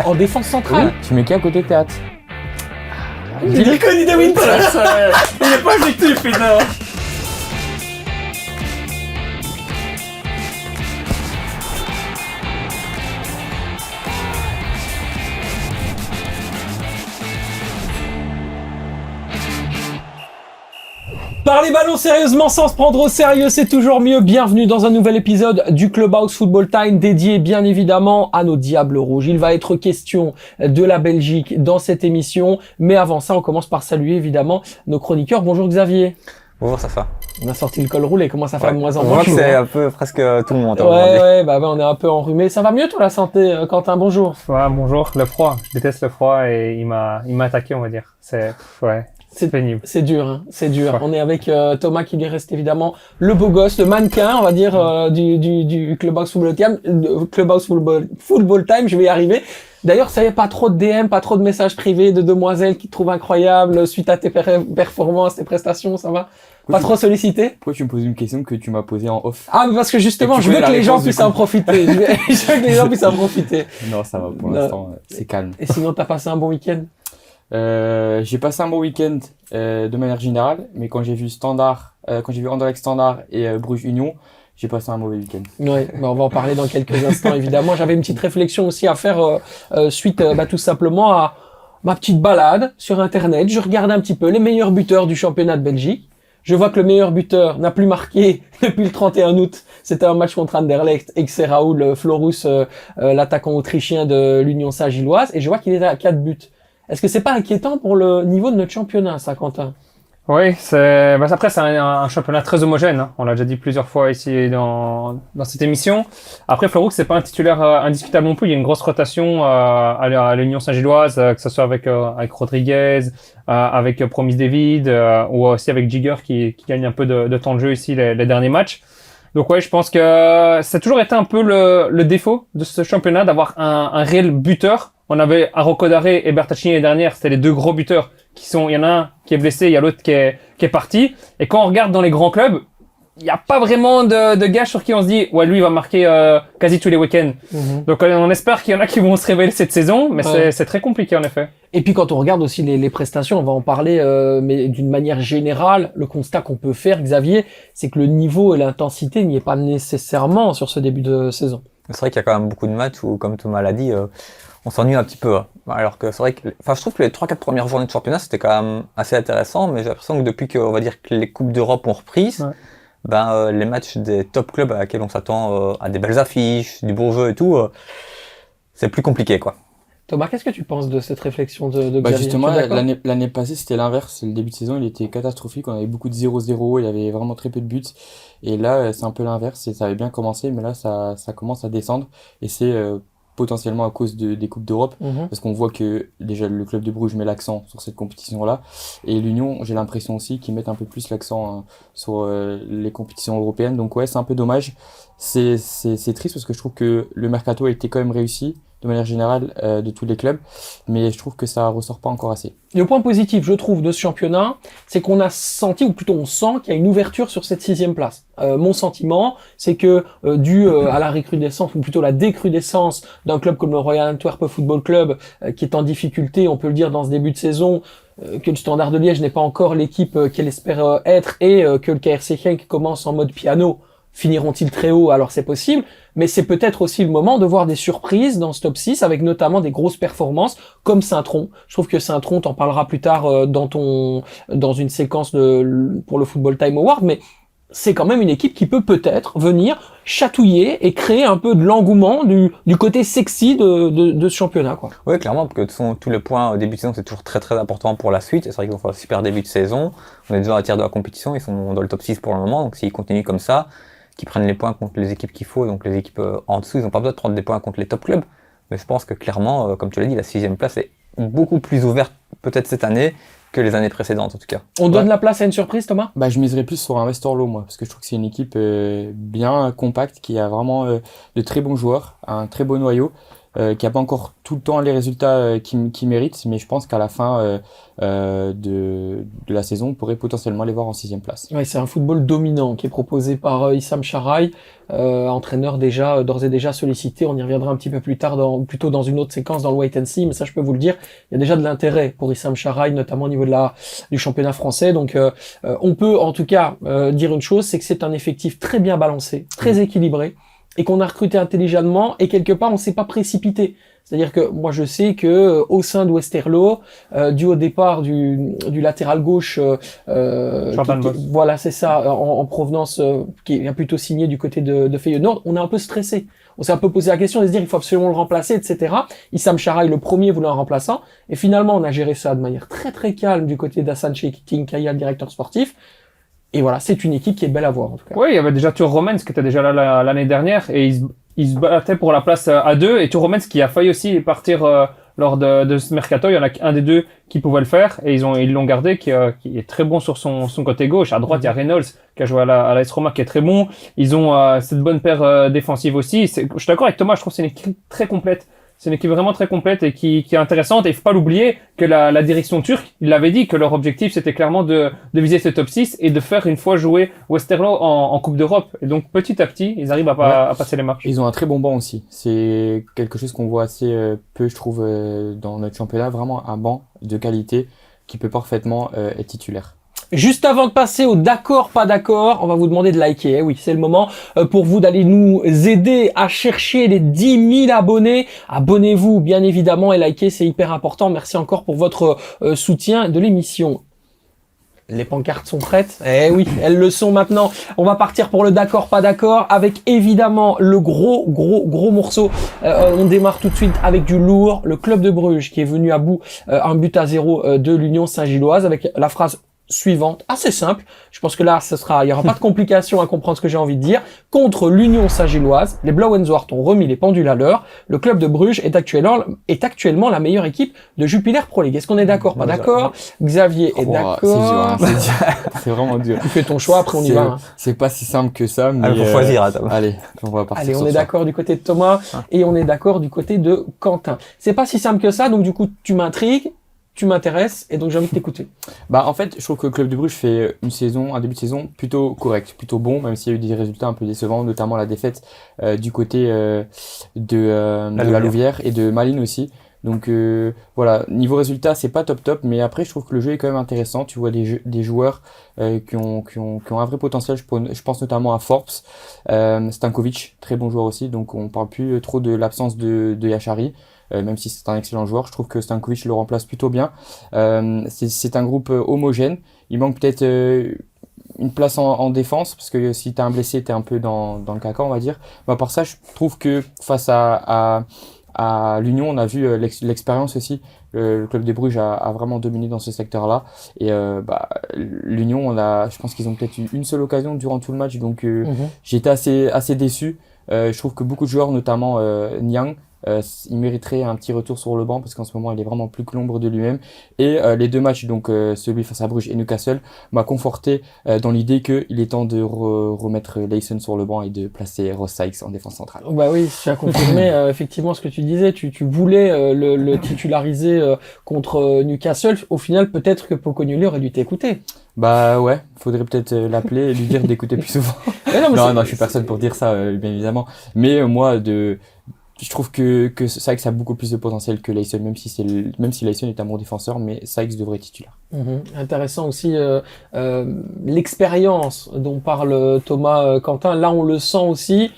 En défense centrale. Oui, tu mets qui à côté de Théâtre? Il est connu de Winter. Il n'est pas objectif, putain. Parler ballon sérieusement sans se prendre au sérieux, c'est toujours mieux. Bienvenue dans un nouvel épisode du Clubhouse Football Time dédié bien évidemment à nos Diables Rouges. Il va être question de la Belgique dans cette émission. Mais avant ça, on commence par saluer évidemment nos chroniqueurs. Bonjour Xavier. Bonjour, ça va. On a sorti le col roulé, comment ça fait de moins en On moins voit que chaud, c'est hein. un peu presque tout le monde. Ouais, on est un peu enrhumé. Ça va mieux toi la santé, Quentin? Bonjour. Ouais, bonjour, le froid. Je déteste le froid et il m'a attaqué, on va dire. C'est pénible. C'est dur, hein. C'est dur. Ouais. On est avec Thomas qui lui reste évidemment le beau gosse, le mannequin, on va dire, du Clubhouse Football Time. Football Time, je vais y arriver. D'ailleurs, ça y est, pas trop de DM, pas trop de messages privés de demoiselles qui te trouvent incroyable suite à tes performances, tes prestations, ça va? Pas trop sollicité? Pourquoi tu me poses une question que tu m'as posée en off? Ah, mais parce que justement, Et tu je veux connais que la les gens réponse, du puissent en coup. profiter. Je veux que les gens puissent en profiter. Non, ça va pour Non. l'instant, c'est calme. Et sinon, t'as passé un bon week-end? J'ai passé un bon week-end de manière générale, mais quand j'ai vu Anderlecht Standard et Bruges Union, j'ai passé un mauvais week-end. Ouais, on va en parler dans quelques instants évidemment. J'avais une petite réflexion aussi à faire suite tout simplement à ma petite balade sur internet. Je regarde un petit peu les meilleurs buteurs du championnat de Belgique. Je vois que le meilleur buteur n'a plus marqué depuis le 31 août. C'était un match contre Anderlecht et que c'est Raoul Florus, l'attaquant autrichien de l'Union Saint-Gilloise. Et je vois qu'il est à 4 buts. Est-ce que c'est pas inquiétant pour le niveau de notre championnat, ça, Quentin? Oui, après, c'est un championnat très homogène, hein. On l'a déjà dit plusieurs fois ici dans cette émission. Après, Floroux, c'est pas un titulaire indiscutable non plus. Il y a une grosse rotation à l'Union Saint-Gilloise, que ce soit avec Rodriguez, avec Promise David, ou aussi avec Jigger qui gagne un peu de temps de jeu ici les derniers matchs. Donc ouais, je pense que ça a toujours été un peu le défaut de ce championnat d'avoir un réel buteur. On avait Arauco Daré et Bertacchini l'année dernière, c'était les deux gros buteurs il y en a un qui est blessé, il y a l'autre qui est parti. Et quand on regarde dans les grands clubs, il n'y a pas vraiment de gars sur qui on se dit, ouais, lui, il va marquer quasi tous les week-ends. Mm-hmm. Donc on espère qu'il y en a qui vont se révéler cette saison, mais Ouais. c'est très compliqué en effet. Et puis quand on regarde aussi les prestations, on va en parler, mais d'une manière générale, le constat qu'on peut faire, Xavier, c'est que le niveau et l'intensité n'y est pas nécessairement sur ce début de saison. C'est vrai qu'il y a quand même beaucoup de matchs où, comme Thomas l'a dit, on s'ennuie un petit peu. Hein. Alors que c'est vrai que, je trouve que les 3-4 premières journées de championnat, c'était quand même assez intéressant, mais j'ai l'impression que depuis on va dire que les Coupes d'Europe ont repris, Ouais. les matchs des top clubs à laquelle on s'attend à des belles affiches, du bon jeu et tout, c'est plus compliqué, quoi. Thomas, qu'est-ce que tu penses de cette réflexion de Bah Xavier? justement, Tu es d'accord? l'année passée, c'était l'inverse. Le début de saison, il était catastrophique. On avait beaucoup de 0-0, il y avait vraiment très peu de buts. Et là, c'est un peu l'inverse. Ça avait bien commencé, mais là, ça commence à descendre. Et c'est potentiellement à cause des Coupes d'Europe. Mhm. Parce qu'on voit que déjà le club de Bruges met l'accent sur cette compétition-là. Et l'Union, j'ai l'impression aussi qu'ils mettent un peu plus l'accent sur les compétitions européennes. Donc ouais, c'est un peu dommage. C'est triste parce que je trouve que le mercato a été quand même réussi de manière générale de tous les clubs. Mais je trouve que ça ressort pas encore assez. Le point positif, je trouve, de ce championnat, c'est qu'on a senti, ou plutôt on sent qu'il y a une ouverture sur cette 6e place. Mon sentiment, c'est que dû à la recrudescence, ou plutôt la décrudescence d'un club comme le Royal Antwerp Football Club, qui est en difficulté, on peut le dire dans ce début de saison, que le Standard de Liège n'est pas encore l'équipe qu'elle espère être, et que le KRC Genk commence en mode piano. Finiront-ils très haut? Alors c'est possible, mais c'est peut-être aussi le moment de voir des surprises dans ce top 6, avec notamment des grosses performances comme Saint-Tron. Je trouve que Saint-Tron, t'en parleras plus tard dans une séquence pour le Football Time Award, mais c'est quand même une équipe qui peut peut-être venir chatouiller et créer un peu de l'engouement du côté sexy de ce championnat, quoi. Oui, clairement, parce que de toute façon, tous les points au début de saison, c'est toujours très très important pour la suite. Et c'est vrai qu'ils ont fait un super début de saison. On est déjà à tiers de la compétition, ils sont dans le top 6 pour le moment, donc s'ils continuent comme ça, qu'ils prennent les points contre les équipes qu'il faut, donc les équipes en dessous, ils n'ont pas besoin de prendre des points contre les top clubs. Mais je pense que clairement, comme tu l'as dit, la 6e place est beaucoup plus ouverte peut-être cette année que les années précédentes en tout cas. On donne la place à une surprise, Thomas? Bah, je miserais plus sur un Westerlo, moi, parce que je trouve que c'est une équipe bien compacte, qui a vraiment de très bons joueurs, un très beau noyau. qui a pas encore tout le temps les résultats qu'il mérite, mais je pense qu'à la fin de la saison, on pourrait potentiellement les voir en 6e place. Ouais, c'est un football dominant qui est proposé par Issam Charaï, entraîneur déjà d'ores et déjà sollicité. On y reviendra un petit peu plus tard, plutôt dans une autre séquence dans le Wait and See, mais ça je peux vous le dire, il y a déjà de l'intérêt pour Issam Charaï, notamment au niveau du championnat français. Donc on peut en tout cas dire une chose, c'est que c'est un effectif très bien balancé, très équilibré, et qu'on a recruté intelligemment, et quelque part on s'est pas précipité. C'est-à-dire que moi je sais que au sein de Westerlo, dû au départ du latéral gauche, voilà c'est ça, en provenance, qui est plutôt signé du côté de Feyenoord, on est un peu stressé. On s'est un peu posé la question de se dire il faut absolument le remplacer, etc. Issam Charaï, le premier, voulait un remplaçant, et finalement on a géré ça de manière très très calme du côté d'Hassan Tinkaya, le directeur sportif. Et voilà, c'est une équipe qui est belle à voir en tout cas. Oui, il y avait déjà Thur Romens qui était déjà là l'année dernière et il se battait pour la place à 2 et Thur Romens qui a failli aussi partir lors de ce mercato. Il y en a qu'un des deux qui pouvait le faire et ils l'ont gardé qui est très bon sur son côté gauche. À droite, il y a Reynolds qui a joué à l'AS Roma qui est très bon. Ils ont cette bonne paire défensive aussi. Je suis d'accord avec Thomas, je trouve que c'est une équipe très complète. C'est une équipe vraiment très complète et qui est intéressante. Et il faut pas l'oublier que la direction turque, il l'avait dit que leur objectif c'était clairement de viser ce top 6 et de faire une fois jouer Westerlo en Coupe d'Europe. Et donc petit à petit, ils arrivent à passer les marches. Ils ont un très bon banc aussi. C'est quelque chose qu'on voit assez peu, je trouve, dans notre championnat. Vraiment un banc de qualité qui peut parfaitement être titulaire. Juste avant de passer au d'accord, pas d'accord, on va vous demander de liker. Eh oui, c'est le moment pour vous d'aller nous aider à chercher les 10 000 abonnés. Abonnez-vous, bien évidemment, et likez, c'est hyper important. Merci encore pour votre soutien de l'émission. Les pancartes sont prêtes? Eh oui, elles le sont maintenant. On va partir pour le d'accord, pas d'accord, avec évidemment le gros morceau. On démarre tout de suite avec du lourd. Le club de Bruges qui est venu à bout 1-0 de l'Union Saint-Gilloise avec la phrase suivante, assez simple. Je pense que là, il y aura pas de complications à comprendre ce que j'ai envie de dire. Contre l'Union Saint-Gilloise, les Blauwenzwart ont remis les pendules à l'heure. Le club de Bruges est actuellement la meilleure équipe de Jupiler Pro League. Est-ce qu'on est d'accord? Pas d'accord? Xavier est d'accord. C'est vraiment dur. Tu fais ton choix, après on y va. C'est pas si simple que ça, mais faut choisir. Attends. Allez, on va partir. Allez, on est d'accord du côté de Thomas et on est d'accord du côté de Quentin. C'est pas si simple que ça, donc du coup, tu m'intrigues. Tu m'intéresses et donc j'ai envie de t'écouter. Bah en fait, je trouve que le club de Bruges fait un début de saison plutôt correct, plutôt bon, même s'il y a eu des résultats un peu décevants, notamment la défaite du côté de la Louvière et de Malines aussi. Donc voilà, niveau résultat, c'est pas top, mais après je trouve que le jeu est quand même intéressant. Tu vois des joueurs qui ont un vrai potentiel. Je pense notamment à Forbes, Stankovic, très bon joueur aussi. Donc on parle plus trop de l'absence de Yachari. Même si c'est un excellent joueur, je trouve que Stankovic le remplace plutôt bien. C'est un groupe homogène. Il manque peut-être une place en défense, parce que si t'es un blessé, t'es un peu dans le caca, on va dire. Mais à part ça, je trouve que face à l'Union, on a vu l'expérience aussi. Le club des Bruges a vraiment dominé dans ce secteur-là. Et l'Union, je pense qu'ils ont peut-être eu une seule occasion durant tout le match, donc j'ai été assez déçu. Je trouve que beaucoup de joueurs, notamment Niang, il mériterait un petit retour sur le banc parce qu'en ce moment il est vraiment plus que l'ombre de lui-même et les deux matchs, donc celui face à Bruges et Newcastle, m'a conforté dans l'idée qu'il est temps de remettre Leijsen sur le banc et de placer Ross Sykes en défense centrale. Bah oui, tu as confirmé effectivement ce que tu disais, tu voulais le titulariser contre Newcastle. Au final, peut-être que Pocognoli aurait dû t'écouter. Bah ouais, faudrait peut-être l'appeler et lui dire d'écouter plus souvent. Non, je suis personne pour dire ça, bien évidemment, mais moi je trouve que Sykes a beaucoup plus de potentiel que Leijsen, même si Leijsen est un bon défenseur, mais Sykes devrait être titulaire. Intéressant aussi l'expérience dont parle Thomas Quentin. Là, on le sent aussi.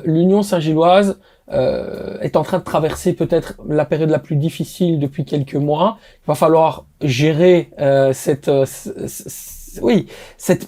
L'Union Saint-Gilloise est en train de traverser peut-être la période la plus difficile depuis quelques mois. Il va falloir gérer cette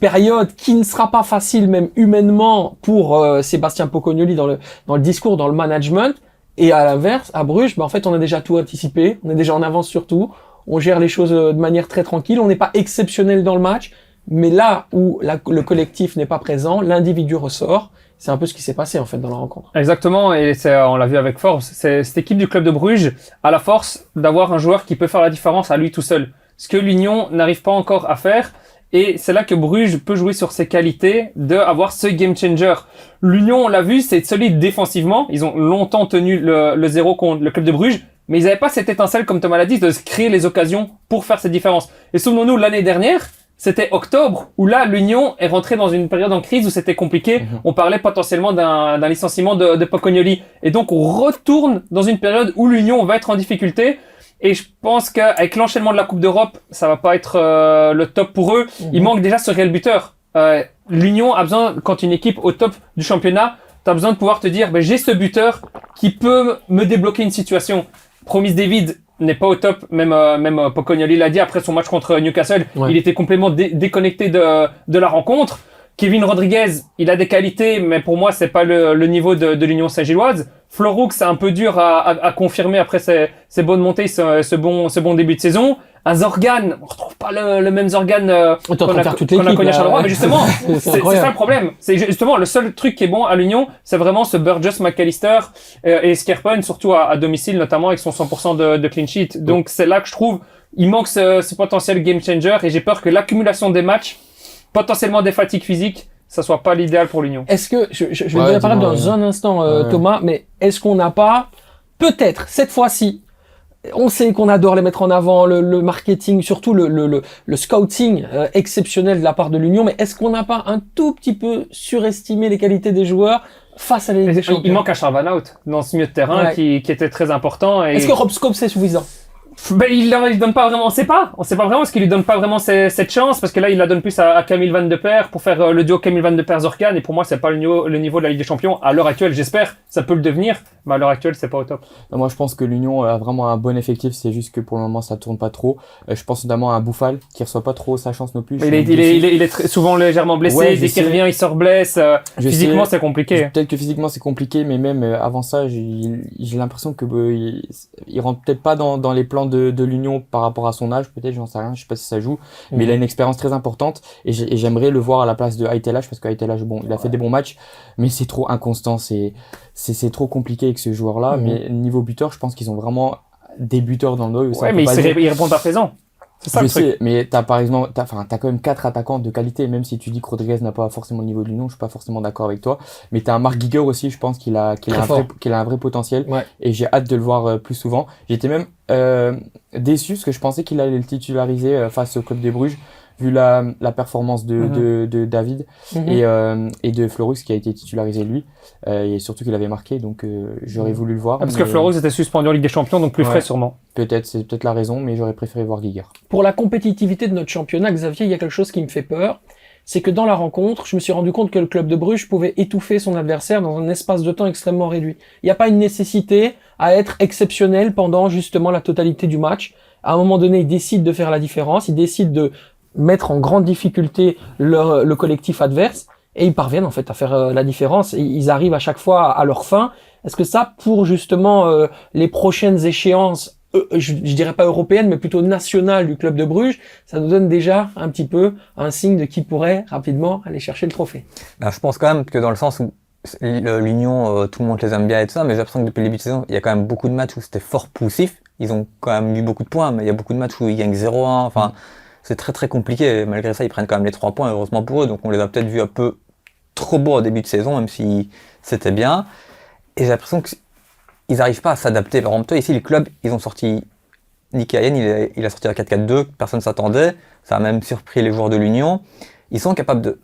période qui ne sera pas facile même humainement pour Sébastien Pocognoli dans le discours, dans le management. Et à l'inverse, à Bruges, en fait, on a déjà tout anticipé, on est déjà en avance sur tout, on gère les choses de manière très tranquille, on n'est pas exceptionnel dans le match, mais là où le collectif n'est pas présent, l'individu ressort. C'est un peu ce qui s'est passé en fait dans la rencontre. Exactement, et on l'a vu avec Forbes. Cette équipe du club de Bruges a la force d'avoir un joueur qui peut faire la différence à lui tout seul, ce que l'Union n'arrive pas encore à faire. Et c'est là que Bruges peut jouer sur ses qualités d'avoir ce game changer. L'Union, on l'a vu, c'est solide défensivement. Ils ont longtemps tenu le 0 contre le club de Bruges. Mais ils n'avaient pas cette étincelle, comme Thomas l'a dit, de se créer les occasions pour faire cette différence. Et souvenons-nous, l'année dernière, c'était octobre, où là, l'Union est rentrée dans une période en crise où c'était compliqué. On parlait potentiellement d'un licenciement de Pocognoli. Et donc, on retourne dans une période où l'Union va être en difficulté. Et je pense qu'avec l'enchaînement de la Coupe d'Europe, ça va pas être le top pour eux. Il manque déjà ce réel buteur. L'Union a besoin, quand une équipe au top du championnat, t'as besoin de pouvoir te dire, j'ai ce buteur qui peut me débloquer une situation. Promis David n'est pas au top, même Pocognoli l'a dit après son match contre Newcastle, il était complètement déconnecté de la rencontre. Kevin Rodriguez, il a des qualités, mais pour moi, c'est pas le niveau de l'Union Saint-Gilloise. Floroux, c'est un peu dur à confirmer après ses bonnes montées, ce bon début de saison. Un Zorgan, on retrouve pas le même Zorgan qu'on a connu à Charleroi, mais justement, c'est ça le problème. C'est justement le seul truc qui est bon à l'Union, c'est vraiment ce Burgess McAllister et Skerpen, surtout à domicile, notamment avec son 100% de clean sheet. Donc c'est là que je trouve, il manque ce potentiel game changer et j'ai peur que l'accumulation des matchs, potentiellement des fatigues physiques, ça soit pas l'idéal pour l'Union. Est-ce que, je vais te donner la parole dans un instant, Thomas, mais est-ce qu'on n'a pas, peut-être, cette fois-ci, on sait qu'on adore les mettre en avant, le marketing, surtout le scouting exceptionnel de la part de l'Union, mais est-ce qu'on n'a pas un tout petit peu surestimé les qualités des joueurs face à la Ligue des Champions? Il manque un Charles Van Hout dans ce milieu de terrain qui était très important. Et... Est-ce que Rob Scope c'est suffisant? Ben, il donne pas vraiment, on sait pas vraiment parce qu'il lui donne pas vraiment cette chance, parce que là, il la donne plus à Camille Van de Perre pour faire le duo Camille Van de Perre-Zorcan, et pour moi, c'est pas le niveau de la Ligue des Champions. À l'heure actuelle, j'espère, ça peut le devenir, mais à l'heure actuelle, c'est pas au top. Moi, je pense que l'Union a vraiment un bon effectif, c'est juste que pour le moment, ça tourne pas trop. Je pense notamment à un Bouffal, qui reçoit pas trop sa chance non plus. Il est souvent légèrement blessé, dès qu'il revient, il se reblesse. Physiquement, c'est compliqué. Peut-être que physiquement, c'est compliqué, mais même avant ça, j'ai l'impression que il rentre peut-être pas dans les plans de l'Union par rapport à son âge, peut-être, j'en sais rien, je sais pas si ça joue, mais il a une expérience très importante et j'aimerais le voir à la place de Haïtelage, parce que Haïtelage, bon, il a fait des bons matchs, mais c'est trop inconstant, c'est trop compliqué avec ce joueur-là, mais niveau buteur, je pense qu'ils ont vraiment des buteurs dans le dos. Ouais, mais ils répondent à présent. C'est ça, je sais, mais t'as par exemple, t'as quand même 4 attaquants de qualité, même si tu dis que Rodriguez n'a pas forcément le niveau de l'Union, je suis pas forcément d'accord avec toi, mais t'as un Marc Giger aussi, je pense qu'il a un vrai potentiel, et j'ai hâte de le voir plus souvent. J'étais même déçu, parce que je pensais qu'il allait le titulariser face au club de Bruges, vu la performance de David et de Florux qui a été titularisé lui, et surtout qu'il avait marqué, donc j'aurais voulu le voir. Parce que Florux était suspendu en Ligue des Champions, donc plus frais sûrement. C'est peut-être la raison, mais j'aurais préféré voir Giger. Pour la compétitivité de notre championnat, Xavier, il y a quelque chose qui me fait peur, c'est que dans la rencontre, je me suis rendu compte que le club de Bruges pouvait étouffer son adversaire dans un espace de temps extrêmement réduit. Il n'y a pas une nécessité à être exceptionnel pendant justement la totalité du match. À un moment donné, ils décident de faire la différence, ils décident de mettre en grande difficulté le collectif adverse, et ils parviennent en fait à faire la différence, et ils arrivent à chaque fois à leur fin. Est-ce que ça, pour justement les prochaines échéances, je dirais pas européennes, mais plutôt nationales du club de Bruges, ça nous donne déjà un petit peu un signe de qui pourrait rapidement aller chercher le trophée? Ben, je pense quand même que dans le sens où l'Union, tout le monde les aime bien et tout ça, mais j'ai l'impression que depuis le début de saison, il y a quand même beaucoup de matchs où c'était fort poussif. Ils ont quand même eu beaucoup de points, mais il y a beaucoup de matchs où ils gagnent 0-1, enfin... C'est très très compliqué, malgré ça ils prennent quand même les 3 points, heureusement pour eux, donc on les a peut-être vus un peu trop beaux au début de saison, même si c'était bien, et j'ai l'impression qu'ils n'arrivent pas à s'adapter. Par exemple, ici les clubs, ils ont sorti, Nicky Hayden, il a sorti la 4-4-2, personne ne s'attendait, ça a même surpris les joueurs de l'Union, ils sont capables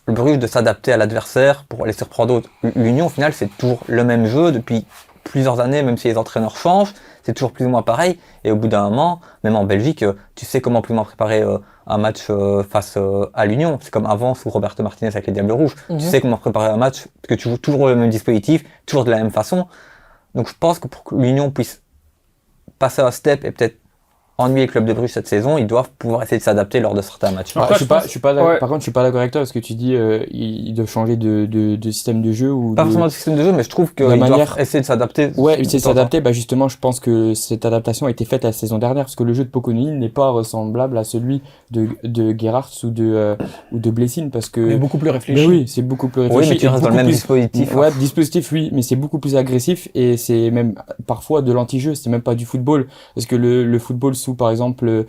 le Bruges de s'adapter à l'adversaire pour aller surprendre d'autres. L'Union au final c'est toujours le même jeu depuis plusieurs années, même si les entraîneurs changent, c'est toujours plus ou moins pareil, et au bout d'un moment, même en Belgique, tu sais comment plus ou moins préparer un match face à l'Union. C'est comme avant sous Roberto Martinez avec les Diables Rouges. Tu sais comment préparer un match, parce que tu joues toujours le même dispositif, toujours de la même façon. Donc je pense que pour que l'Union puisse passer un step et peut-être ennuyer le club de Bruges cette saison, ils doivent pouvoir essayer de s'adapter lors de certains matchs. Par contre, je suis pas d'accord avec toi, parce que tu dis ils doivent changer de système de jeu ou pas forcément de système de jeu, mais je trouve qu'ils doivent essayer de s'adapter. Ouais, essayer de s'adapter. Bah justement, je pense que cette adaptation a été faite la saison dernière, parce que le jeu de Pocognoli n'est pas ressemblable à celui de Gerhardt ou de Blessing, parce que c'est beaucoup plus réfléchi. Mais oui, c'est beaucoup plus réfléchi. Oui, mais tu restes dans le même dispositif. Ouais, dispositif, oui, mais c'est beaucoup plus agressif, et c'est même parfois de l'anti-jeu. C'est même pas du football, parce que le football sous par exemple,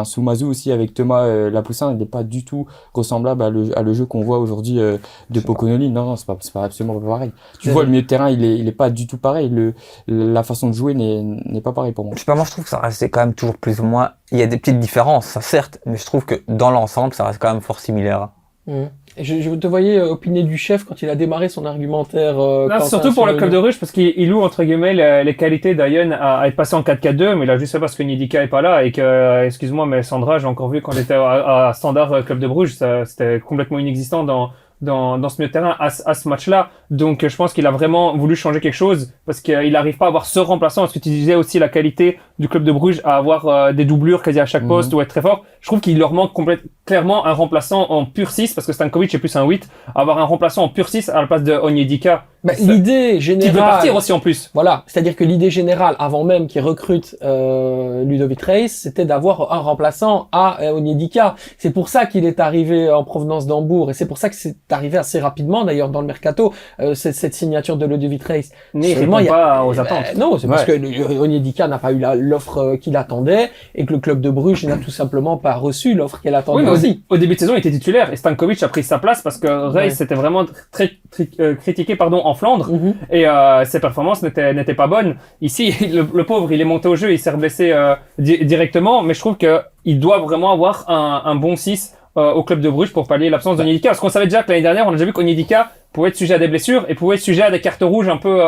sous Mazou aussi avec Thomas Lapoussin, il n'est pas du tout ressemblable à le jeu qu'on voit aujourd'hui de Poconoli. Non, c'est pas absolument pas pareil. Tu vois, le milieu de terrain, il est pas du tout pareil. La façon de jouer n'est pas pareil pour moi. Je sais pas, moi je trouve que ça reste quand même toujours plus ou moins. Il y a des petites différences, ça certes, mais je trouve que dans l'ensemble, ça reste quand même fort similaire. Et je te voyais opiner du chef quand il a démarré son argumentaire. Surtout pour le club de Bruges, parce qu'il loue entre guillemets les qualités d'Ayen à être passé en 4-4-2, mais il a juste fait parce que Niedika est pas là et que, excuse-moi, mais Sandra, j'ai encore vu quand j'étais à Standard Club de Bruges, c'était complètement inexistant dans ce milieu de terrain à ce match-là. Donc je pense qu'il a vraiment voulu changer quelque chose parce qu'il n'arrive pas à avoir ce remplaçant. Parce que tu disais aussi la qualité du club de Bruges à avoir des doublures quasi à chaque poste ou être très fort. Je trouve qu'il leur manque clairement un remplaçant en pur 6 parce que Stankovic est plus un 8. Avoir un remplaçant en pur 6 à la place de Onyedika. L'idée générale. Qui veut partir aussi en plus. Voilà. C'est-à-dire que l'idée générale, avant même qu'il recrute Ludovic Reis, c'était d'avoir un remplaçant à Onyedika. C'est pour ça qu'il est arrivé en provenance d'Hambourg et c'est pour ça que c'est arrivé assez rapidement d'ailleurs dans le mercato cette signature de Ludovic Reis. Mais il répond pas aux attentes. Non, c'est parce que Onyedika n'a pas eu l'offre qu'il attendait et que le club de Bruges n'a tout simplement pas reçu l'offre qu'elle attendait aussi. Au début de saison, il était titulaire et Stankovic a pris sa place parce que Reis était vraiment très critiqué en Flandre et ses performances n'étaient pas bonnes. Ici, le pauvre, il est monté au jeu, il s'est blessé directement, mais je trouve que il doit vraiment avoir un bon 6 au club de Bruges pour pallier l'absence d'Onyedika. Parce qu'on savait déjà que l'année dernière, on a déjà vu qu'Onyedika pouvait être sujet à des blessures et pouvait être sujet à des cartes rouges un peu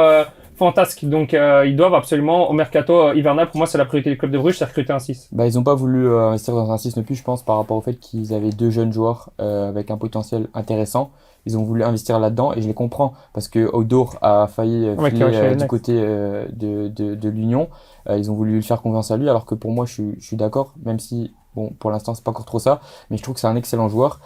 fantasques. Donc ils doivent absolument, au mercato hivernal, pour moi c'est la priorité du club de Bruges, c'est recruter un 6. Ils ont pas voulu investir dans un 6 non plus, je pense, par rapport au fait qu'ils avaient 2 jeunes joueurs avec un potentiel intéressant. Ils ont voulu investir là-dedans et je les comprends parce que Odor a failli filer du côté de l'Union. Ils ont voulu lui faire confiance à lui alors que pour moi je suis d'accord, même si bon pour l'instant c'est pas encore trop ça, mais je trouve que c'est un excellent joueur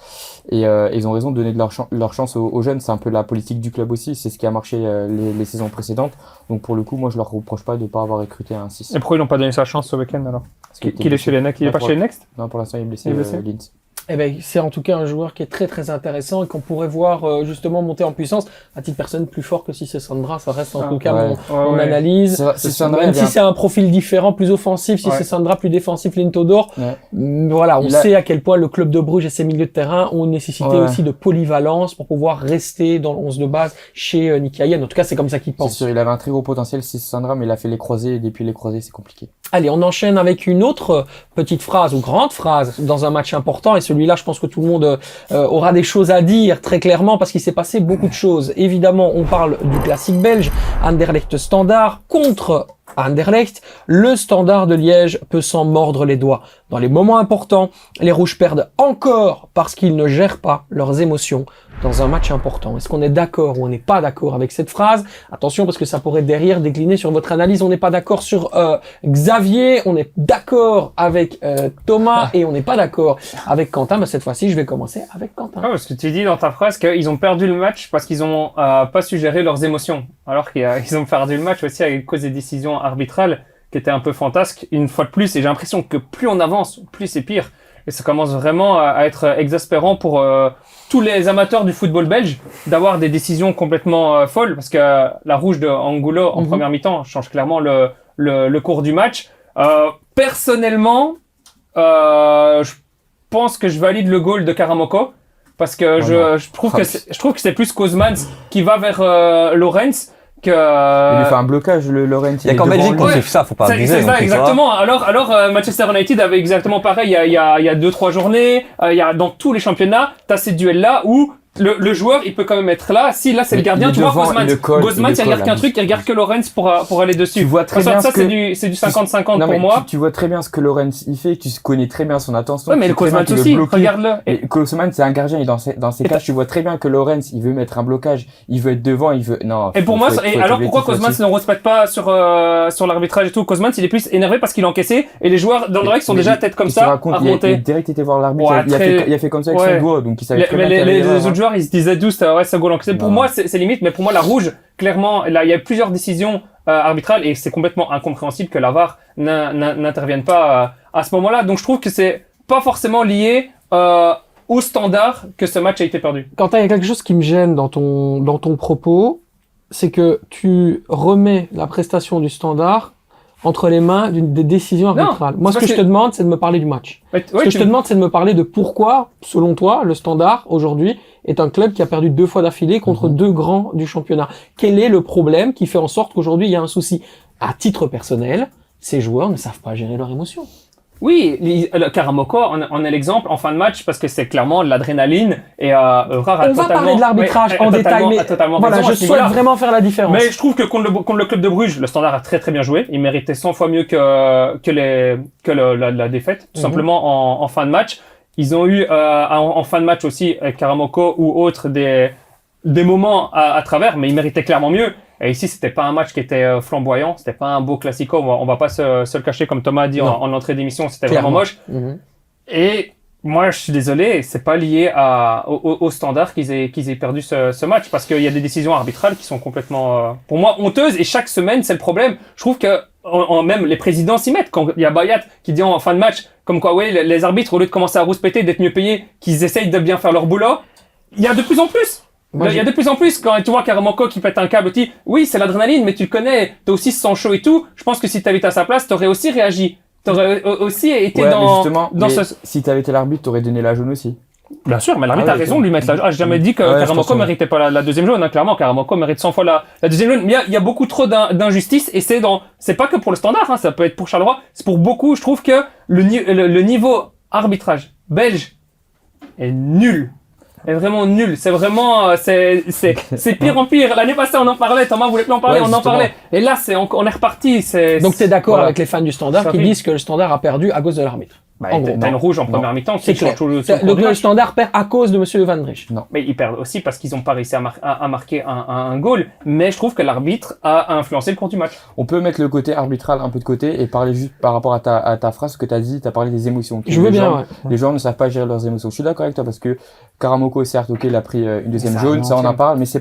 et ils ont raison de donner de leur chance aux jeunes. C'est un peu la politique du club aussi, c'est ce qui a marché les saisons précédentes. Donc pour le coup moi je leur reproche pas de pas avoir recruté un 6. Et pourquoi ils n'ont pas donné sa chance ce week-end alors? Qu'il est chez les Next, il est pas chez les Next? Non, pour l'instant il est blessé. Linz. Eh ben, c'est en tout cas un joueur qui est très très intéressant et qu'on pourrait voir justement monter en puissance. À titre personnel, plus fort que si c'est Sandra, ça reste en tout cas mon analyse. Même si c'est un profil différent, plus offensif, si c'est Sandra, plus défensif, Lintodor. Voilà, on sait à quel point le club de Bruges et ses milieux de terrain ont nécessité aussi de polyvalence pour pouvoir rester dans le 11 de base chez Nicky Hayen. En tout cas, c'est comme ça qu'il pense. C'est sûr, il avait un très gros potentiel, si c'est Sandra, mais il a fait les croisés et depuis les croisés, c'est compliqué. Allez, on enchaîne avec une autre petite phrase ou grande phrase dans un match important et celui-là, je pense que tout le monde aura des choses à dire très clairement parce qu'il s'est passé beaucoup de choses. Évidemment, on parle du classique belge, Anderlecht Standard contre Anderlecht. Le Standard de Liège peut s'en mordre les doigts. Dans les moments importants, les Rouges perdent encore parce qu'ils ne gèrent pas leurs émotions dans un match important. Est-ce qu'on est d'accord ou on n'est pas d'accord avec cette phrase? Attention parce que ça pourrait derrière décliner sur votre analyse. On n'est pas d'accord sur Xavier, on est d'accord avec Thomas et on n'est pas d'accord avec Quentin. Mais cette fois-ci, je vais commencer avec Quentin. Parce que tu dis dans ta phrase qu'ils ont perdu le match parce qu'ils ont pas su gérer leurs émotions. Alors qu'ils ont perdu le match aussi à cause des décisions arbitrales qui étaient un peu fantasques une fois de plus. Et j'ai l'impression que plus on avance, plus c'est pire. Et ça commence vraiment à être exaspérant pour tous les amateurs du football belge d'avoir des décisions complètement folles parce que la rouge de Angulo en première mi-temps change clairement le cours du match. Personnellement, je pense que je valide le goal de Karamoko parce que je trouve que c'est plus Kozmans qui va vers Lorenz que il lui fait un blocage le Lorenz. Il y a qu'en Belgique qu'on fait ça, faut pas abuser. C'est ça exactement. Alors Manchester United avait exactement pareil il y a 2-3 journées, il y a dans tous les championnats, t'as ces duels là où le joueur, il peut quand même être là. Si là c'est le gardien, tu vois Gozman, il regarde qu'un truc, il regarde que Lorenz pour aller dessus. Tu vois très bien ça c'est du 50-50 pour moi. Tu vois très bien ce que Lorenz il fait, tu connais très bien son attention. Ouais, mais le Gozman aussi, regarde-le. Et Gozman c'est un gardien et dans ces cas, tu vois très bien que Lorenz, il veut mettre un blocage, il veut être devant, il veut non. Et pour moi alors pourquoi Gozman ne respecte pas sur l'arbitrage et tout? Gozman, il est plus énervé parce qu'il a encaissé et les joueurs dans le règle sont déjà tête comme ça à remonter. Il a direct été voir l'arbitre, il a fait comme ça avec son doigt, donc il savait très bien. Les autres joueurs, ils se disaient douce, ça goal encaissé. Pour moi, c'est limite, mais pour moi, la rouge, clairement, là, il y a plusieurs décisions arbitrales et c'est complètement incompréhensible que la VAR n'intervienne pas à ce moment-là. Donc, je trouve que c'est pas forcément lié au standard que ce match a été perdu. Quentin, il y a quelque chose qui me gêne dans ton propos, c'est que tu remets la prestation du standard entre les mains des décisions Non, arbitrales. Moi, ce c'est que je te demande, c'est de me parler du match. Ouais, Ce que je te demande, c'est de me parler de pourquoi, selon toi, le Standard, aujourd'hui, est un club qui a perdu 2 fois d'affilée contre 2 grands du championnat. Quel est le problème qui fait en sorte qu'aujourd'hui, il y a un souci? À titre personnel, ces joueurs ne savent pas gérer leurs émotions. Oui, le Karamoko en est l'exemple en fin de match parce que c'est clairement l'adrénaline et Evrard a On va totalement... parler de l'arbitrage ouais, en a détail, totalement- mais a totalement voilà, raison je à ce souhaite niveau-là. vraiment faire la différence. Mais je trouve que contre le club de Bruges, le Standard a très très bien joué. Il méritait 100 fois mieux que la défaite, tout simplement en fin de match. Ils ont eu en fin de match aussi Karamoko ou autres des moments à travers, mais ils méritaient clairement mieux. Et ici, c'était pas un match qui était flamboyant, c'était pas un beau classico. On va pas se le cacher, comme Thomas a dit en entrée d'émission, c'était vraiment moche. Et moi, je suis désolé, c'est pas lié au Standard qu'ils aient perdu ce match, parce qu'il y a des décisions arbitrales qui sont complètement, pour moi, honteuses. Et chaque semaine, c'est le problème. Je trouve que même les présidents s'y mettent. Quand il y a Bayat qui dit en fin de match, comme quoi, oui, les arbitres, au lieu de commencer à rouspéter, d'être mieux payés, qu'ils essayent de bien faire leur boulot, il y a de plus en plus. Il y a de plus en plus, quand tu vois Karamoko qui pète un câble, tu dis, oui, c'est l'adrénaline, mais tu le connais, t'as aussi ce sang chaud et tout. Je pense que si t'avais été à sa place, t'aurais aussi réagi. T'aurais aussi été Ouais, mais dans justement, ce... si t'avais été l'arbitre, t'aurais donné la jaune aussi. Bien sûr, mais l'arbitre Ah a oui, raison ok. de lui mettre la jaune. J'ai jamais dit que Ouais, je Karamoko pense, ouais. méritait pas la deuxième jaune, hein. Clairement, Karamoko mérite 100 fois la deuxième jaune. Mais il y a beaucoup trop d'injustice et c'est pas que pour le Standard, hein, ça peut être pour Charleroi. C'est pour beaucoup, je trouve que le niveau arbitrage belge est nul. Est vraiment nul. C'est vraiment, c'est pire en pire. L'année passée, on en parlait. Thomas voulait plus en parler, Ouais, on en justement. parlait. Et là, on est reparti. Donc t'es d'accord voilà. avec les fans du Standard Ça qui arrive. disent que le Standard a perdu à cause de l'arbitre. Bah, En gros, t'as une rouge en non. première mi-temps. C'est qui change clair. tout le Donc le match. Standard perd à cause de Monsieur Van Drich. Mais ils perdent aussi parce qu'ils n'ont pas réussi à marquer un goal. Mais je trouve que l'arbitre a influencé le cours du match. On peut mettre le côté arbitral un peu de côté et parler juste par rapport à ta phrase que t'as dit, t'as parlé des émotions. Je veux Les bien, gens- ouais. Les gens ne savent pas gérer leurs émotions. Je suis d'accord avec toi parce que Karamoko, certes, ok, il a pris une deuxième ça jaune, ça on en ralentit. parle, mais c'est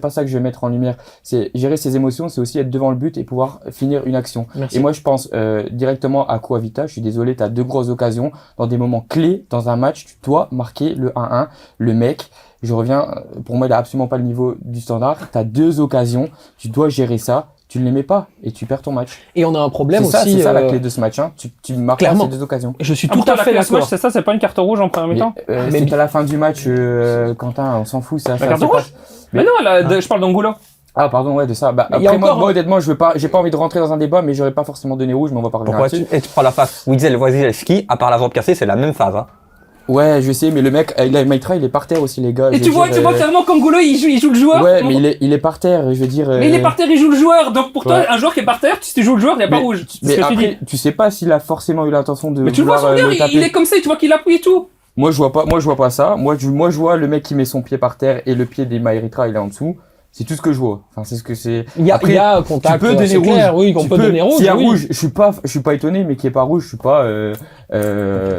pas ça que je vais mettre en lumière. C'est gérer ses émotions, c'est aussi être devant le but et pouvoir finir une action. Merci. Et moi, je pense directement à Coavita. Je suis désolé, t'as 2 grosses occasions dans des moments clés dans un match. Tu dois marquer le 1-1. Le mec, je reviens, pour moi, il a absolument pas le niveau du Standard. T'as 2 occasions, tu dois gérer ça. Tu ne les mets pas et tu perds ton match. Et on a un problème C'est ça, aussi. c'est ça la clé de ce match. Hein. Tu marques pas clairement. ces 2 occasions. Je suis Tout tout à fait ce match, d'accord. c'est ça, c'est pas une carte rouge en première mi-temps. mais C'est à la fin du match, Quentin, on s'en fout. Ça, La ça, carte c'est rouge pas- Mais non, je parle d'Angulo. Ah pardon, ouais, de ça. Bah, Mais il y a après moi, encore- moi, honnêtement, j'ai pas envie de rentrer dans un débat, mais j'aurais pas forcément donné rouge, mais on va pas revenir Pourquoi là-dessus. tu prends la face Witzel, Wasilewski, à part la jambe cassée, c'est la même phase. Hein. Ouais, je sais, mais le mec, Maitra, il est par terre aussi, les gars. Et je tu veux vois dire, clairement qu'Angulo, il joue le joueur. Ouais, mais il est par terre, je veux dire. Mais il est par terre, il joue le joueur. Donc pour toi, Ouais. un joueur qui est par terre, si tu joues le joueur, il n'y a pas Mais- rouge. C'est Mais ce que tu dis. après, tu sais pas s'il a forcément eu l'intention de Mais tu le vois vouloir son bien, le taper. il est comme ça, tu vois qu'il appuie et tout. Moi, je vois pas ça. Moi, je vois le mec qui met son pied par terre et le pied des Maïritra, il est en dessous. C'est tout ce que je vois. Enfin, c'est ce que c'est. Il y a, Après, il y a un contact. tu peux donner c'est rouge. clair, oui, qu'on Tu peut donner rouge. S'il y a oui. rouge, je suis pas étonné, mais qu'il n'y ait pas rouge, je suis pas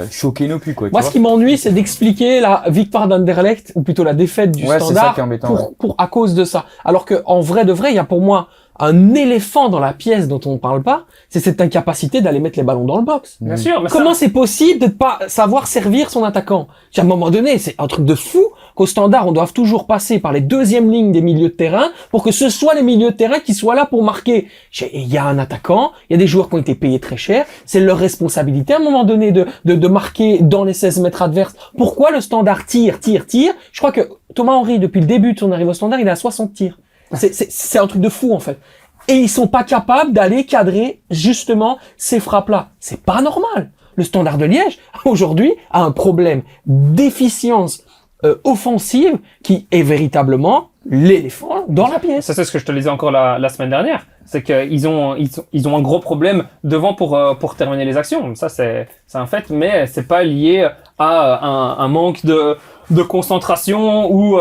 choqué non plus, quoi. tu Moi, vois. ce qui m'ennuie, c'est d'expliquer la victoire d'Anderlecht, ou plutôt la défaite du Ouais, c'est ça Standard, qui est embêtant, à cause de ça. Alors que, en vrai de vrai, il y a pour moi un éléphant dans la pièce dont on ne parle pas, c'est cette incapacité d'aller mettre les ballons dans le box. Bien sûr, mais Comment c'est possible de ne pas savoir servir son attaquant? À un moment donné, c'est un truc de fou qu'au Standard, on doive toujours passer par les deuxièmes lignes des milieux de terrain pour que ce soit les milieux de terrain qui soient là pour marquer. Il y a un attaquant, il y a des joueurs qui ont été payés très cher, c'est leur responsabilité à un moment donné de marquer dans les 16 mètres adverses. Pourquoi le Standard tire? Je crois que Thomas Henry, depuis le début de son arrivée au Standard, il est à 60 tirs. C'est un truc de fou, en fait. Et ils sont pas capables d'aller cadrer, justement, ces frappes-là. C'est pas normal. Le Standard de Liège, aujourd'hui, a un problème d'efficience offensive qui est véritablement l'éléphant dans la pièce. ça c'est ce que je te disais encore la semaine dernière. C'est qu'ils ont un gros problème devant pour terminer les actions. Ça c'est un fait, mais c'est pas lié à un manque de concentration ou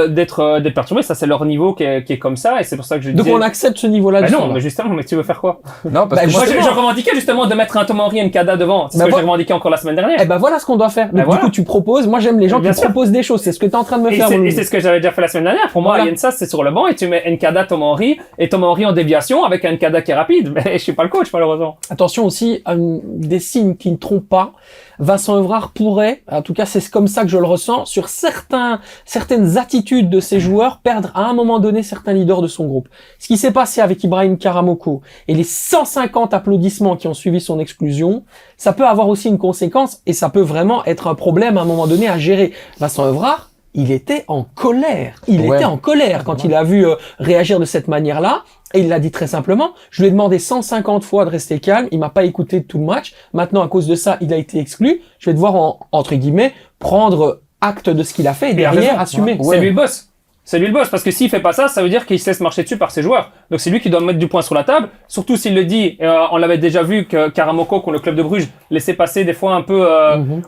d'être perturbé. Ça c'est leur niveau qui est comme ça et c'est pour ça que je Donc disais. on accepte ce niveau-là Bah du non, Standard. mais justement, mais tu veux faire quoi? Non, parce Bah, que moi, Moi, justement. je revendiquais justement de mettre un Thomas Henry et Nkada devant. C'est ce Bah, que voilà. j'ai revendiqué encore la semaine dernière. Eh ben voilà ce qu'on doit faire. Donc Ben voilà. du coup tu proposes, moi j'aime les gens Bien qui sûr. proposent des choses, c'est ce que tu es en train de me faire. Et Mouloud. c'est ce que j'avais déjà fait la semaine dernière. Pour moi, Voilà. Yensa, c'est sur le banc et tu mets Nkada, Thomas Henry et Thomas Henry en déviation avec un Nkada qui est rapide. Mais je suis pas le coach, malheureusement. Attention aussi à des signes qui ne trompent pas. Vincent Evrard pourrait pourrait, en tout cas c'est comme ça que je le ressens, sur certaines attitudes de ces joueurs, perdre à un moment donné certains leaders de son groupe. Ce qui s'est passé avec Ibrahim Karamoko et les 150 applaudissements qui ont suivi son exclusion, ça peut avoir aussi une conséquence et ça peut vraiment être un problème à un moment donné à gérer. Vincent Evrard, il était en colère. Il était en colère quand il a vu réagir de cette manière-là. Et il l'a dit très simplement. Je lui ai demandé 150 fois de rester calme. Il m'a pas écouté tout le match. Maintenant, à cause de ça, il a été exclu. Je vais devoir, entre guillemets, prendre acte de ce qu'il a fait et derrière assumer. C'est lui le boss. C'est lui le boss, parce que s'il fait pas ça, ça veut dire qu'il se laisse marcher dessus par ses joueurs. Donc c'est lui qui doit mettre du poing sur la table, surtout s'il le dit, on l'avait déjà vu que Karamoko, contre le club de Bruges, laissait passer des fois un peu,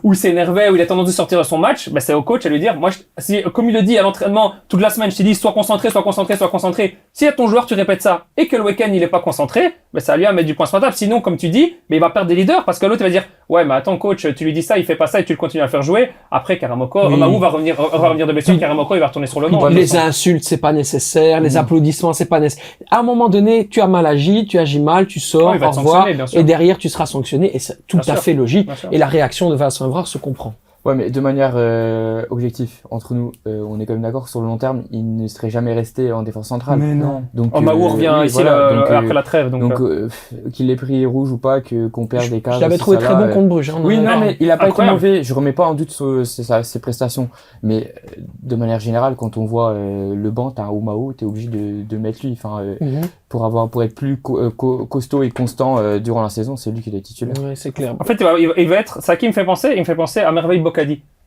où il s'énervait, où il a tendance de sortir de son match, ben c'est au coach à lui dire, moi, si, comme il le dit à l'entraînement, toute la semaine, je t'ai dit, sois concentré, sois concentré, sois concentré. Si à ton joueur, tu répètes ça, et que le week-end, il est pas concentré, ben ça a lui à mettre du poing sur la table. Sinon, comme tu dis, mais il va perdre des leaders, parce que l'autre, il va dire, ouais, mais attends, coach, tu lui dis ça, il fait pas ça, et tu le continues à le faire jouer. Après, Karamoko, Omaou va revenir de blessure, Karamoko, il va retourner sur le banc. Les insultes, c'est pas nécessaire, les applaudissements, c'est pas nécessaire. À un moment donné, tu as mal agi, tu agis mal, tu sors, au revoir, et derrière, tu seras sanctionné, et c'est tout à fait logique. Et la réaction de Vincent Evrard se comprend. Ouais, mais de manière objective, entre nous, on est quand même d'accord sur le long terme, il ne serait jamais resté en défense centrale. Mais non. Donc Omaou revient oui, ici voilà, après la trêve. Donc qu'il ait pris rouge ou pas, qu'on perde des cases. Je l'avais trouvé très bon contre Bruges. Hein, oui, non, mais il a pas été mauvais. Je remets pas en doute ses prestations. Mais de manière générale, quand on voit le banc, t'as un Omaou, t'es obligé de mettre lui. Enfin, pour être plus costaud et constant durant la saison, c'est lui qui est titulaire. Ouais, c'est clair. En fait, il va être, ça qui me fait penser, il me fait penser à Merveille Bocadi.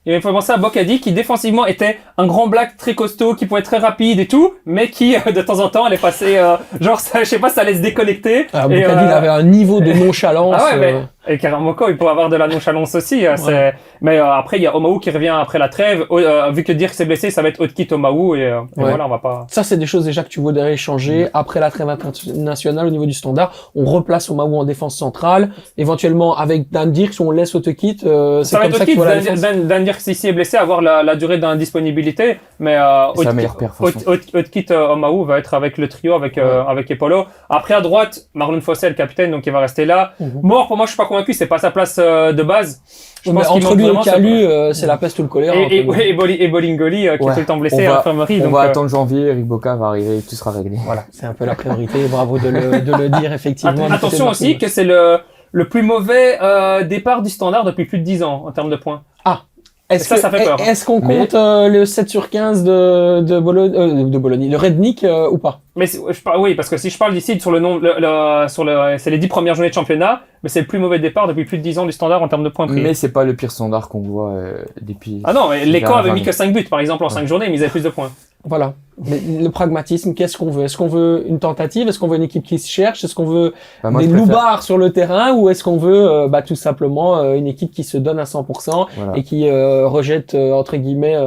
Il me fait penser à Bocadi qui défensivement était un grand black très costaud, qui pouvait être très rapide et tout, mais qui de temps en temps allait passer, genre ça, je sais pas, ça allait se déconnecter. Bocadi, il avait un niveau de nonchalance. Ah ouais, mais, et Karamoko, il peut avoir de la nonchalance aussi. Ouais. Mais après, il y a Omaou qui revient après la trêve. Vu que Dirk s'est blessé, ça va être Otkit Omaou et voilà, on va pas. Ça, c'est des choses déjà que tu voudrais changer. Après la trêve internationale, au niveau du standard, on replace Omaou en défense centrale. Éventuellement, avec Dan Dirk, si on laisse Otkit, c'est comme ça qu'il faut la défense. Dan Dirk, si est blessé, avoir la durée d'indisponibilité. Mais sa meilleure performance. Otkit Omaou va être avec le trio, avec Epolo. Après, à droite, Marlon Fossé, le capitaine, donc il va rester là. Mort, pour moi, je suis pas convaincu, c'est pas sa place de base. Je pense entre lui et Calu, c'est la peste ou le choléra. Et Bolingoli, qui est tout le temps blessé à l'infirmerie. On va attendre janvier, Eric Boca va arriver, tout sera réglé. Voilà, c'est un peu la priorité. Bravo de le dire, effectivement. Attention aussi que c'est le plus mauvais départ du Standard depuis plus de 10 ans en termes de points. Ah. Ça fait peur. Est-ce qu'on compte le 7 sur 15 de Bologne, le Rednik ou pas? Mais oui, parce que si je parle d'ici sur le nom, c'est les 10 premières journées de championnat, mais c'est le plus mauvais départ depuis plus de 10 ans du Standard en termes de points pris. Mais c'est pas le pire Standard qu'on voit depuis. Ah non, mais les camps avaient mis que 5 buts par exemple en 5 journées, mais ils avaient plus de points. Voilà. Mais le pragmatisme, qu'est-ce qu'on veut? Est-ce qu'on veut une tentative? Est-ce qu'on veut une équipe qui se cherche? Est-ce qu'on veut des loupards sur le terrain? Ou est-ce qu'on veut tout simplement une équipe qui se donne à 100% et qui rejette entre guillemets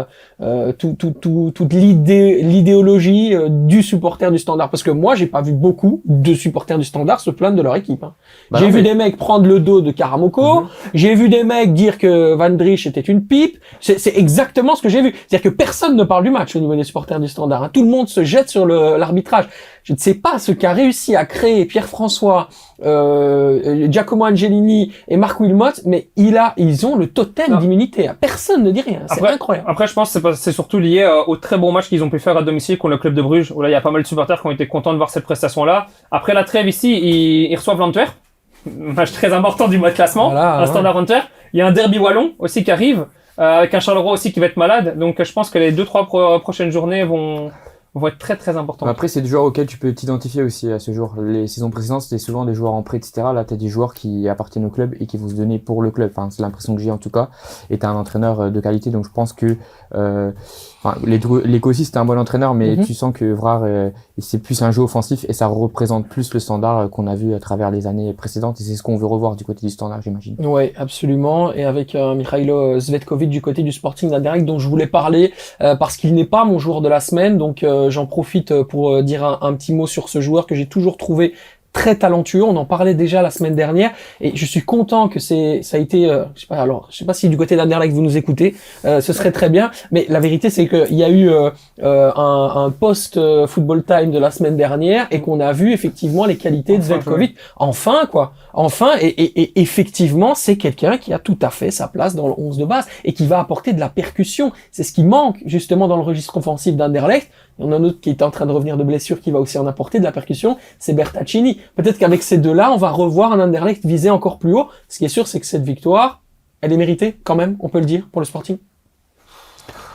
toute l'idéologie du supporter du Standard? Parce que moi, j'ai pas vu beaucoup de supporters du Standard se plaindre de leur équipe. Hein. J'ai vu des mecs prendre le dos de Karamoko. J'ai vu des mecs dire que Van Driesch était une pipe. C'est exactement ce que j'ai vu. C'est-à-dire que personne ne parle du match au niveau des supporters du Standard. Hein. Tout le monde se jette sur l'arbitrage. Je ne sais pas ce qu'a réussi à créer Pierre-François, Giacomo Angelini et Marc Wilmot, mais ils ont le totem d'immunité. Personne ne dit rien. C'est incroyable. Après, je pense que c'est surtout lié au très bon match qu'ils ont pu faire à domicile contre le club de Bruges, où là, il y a pas mal de supporters qui ont été contents de voir cette prestation-là. Après la trêve ici, ils reçoivent l'Antwerp. Match très important du mois de classement. Voilà, un Standard Antwerp. Il y a un derby wallon aussi qui arrive, avec un Charleroi aussi qui va être malade. Donc, je pense que les 2-3 prochaines journées vont être très très importantes. Après, c'est des joueurs auxquels tu peux t'identifier aussi à ce jour. Les saisons précédentes, c'était souvent des joueurs en prêt, etc. Là, t'as des joueurs qui appartiennent au club et qui vont se donner pour le club. Enfin, c'est l'impression que j'ai en tout cas. Et t'as un entraîneur de qualité, donc je pense que Leko aussi c'était un bon entraîneur, mais tu sens que Evrard c'est plus un jeu offensif et ça représente plus le Standard qu'on a vu à travers les années précédentes et c'est ce qu'on veut revoir du côté du Standard, j'imagine. Ouais, absolument. Et avec Mikhailo Zvetkovic du côté du Sporting d'Anderlecht dont je voulais parler parce qu'il n'est pas mon joueur de la semaine, donc j'en profite pour dire un petit mot sur ce joueur que j'ai toujours trouvé très talentueux. On en parlait déjà la semaine dernière et je suis content que ça a été, je sais pas si du côté d'Anderlecht vous nous écoutez, ce serait très bien. Mais la vérité, c'est qu'il y a eu un post Football Time de la semaine dernière et qu'on a vu effectivement les qualités de Veljkovic. Enfin, et effectivement, c'est quelqu'un qui a tout à fait sa place dans le 11 de base et qui va apporter de la percussion. C'est ce qui manque justement dans le registre offensif d'Anderlecht. Il y en a un autre qui est en train de revenir de blessure qui va aussi en apporter de la percussion, c'est Bertaccini. Peut-être qu'avec ces deux-là, on va revoir un Anderlecht viser encore plus haut. Ce qui est sûr, c'est que cette victoire, elle est méritée quand même, on peut le dire, pour le Sporting.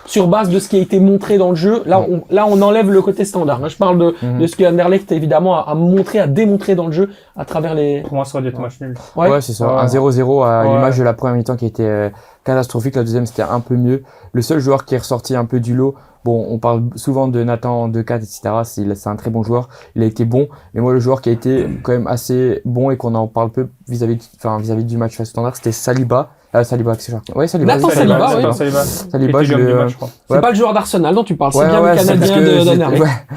Sur base de ce qui a été montré dans le jeu, là on enlève le côté standard. Je parle de ce que Anderlecht évidemment a montré, a démontré dans le jeu à travers les... Pour moi, ça aurait dû être match nul. Ouais, c'est ça. Un 0-0 à l'image de la première mi-temps qui a été catastrophique. La deuxième, c'était un peu mieux. Le seul joueur qui est ressorti un peu du lot, bon, on parle souvent de Nathan Decadt, etc. C'est un très bon joueur. Il a été bon. Mais moi, le joueur qui a été quand même assez bon et qu'on en parle peu vis-à-vis du match face au Standard, c'était Saliba. Saliba, c'est ça. Ouais, Saliba. Nathan Saliba, oui. Saliba, c'est pas le joueur d'Arsenal dont tu parles, c'est bien le Canadien d'Anderlecht.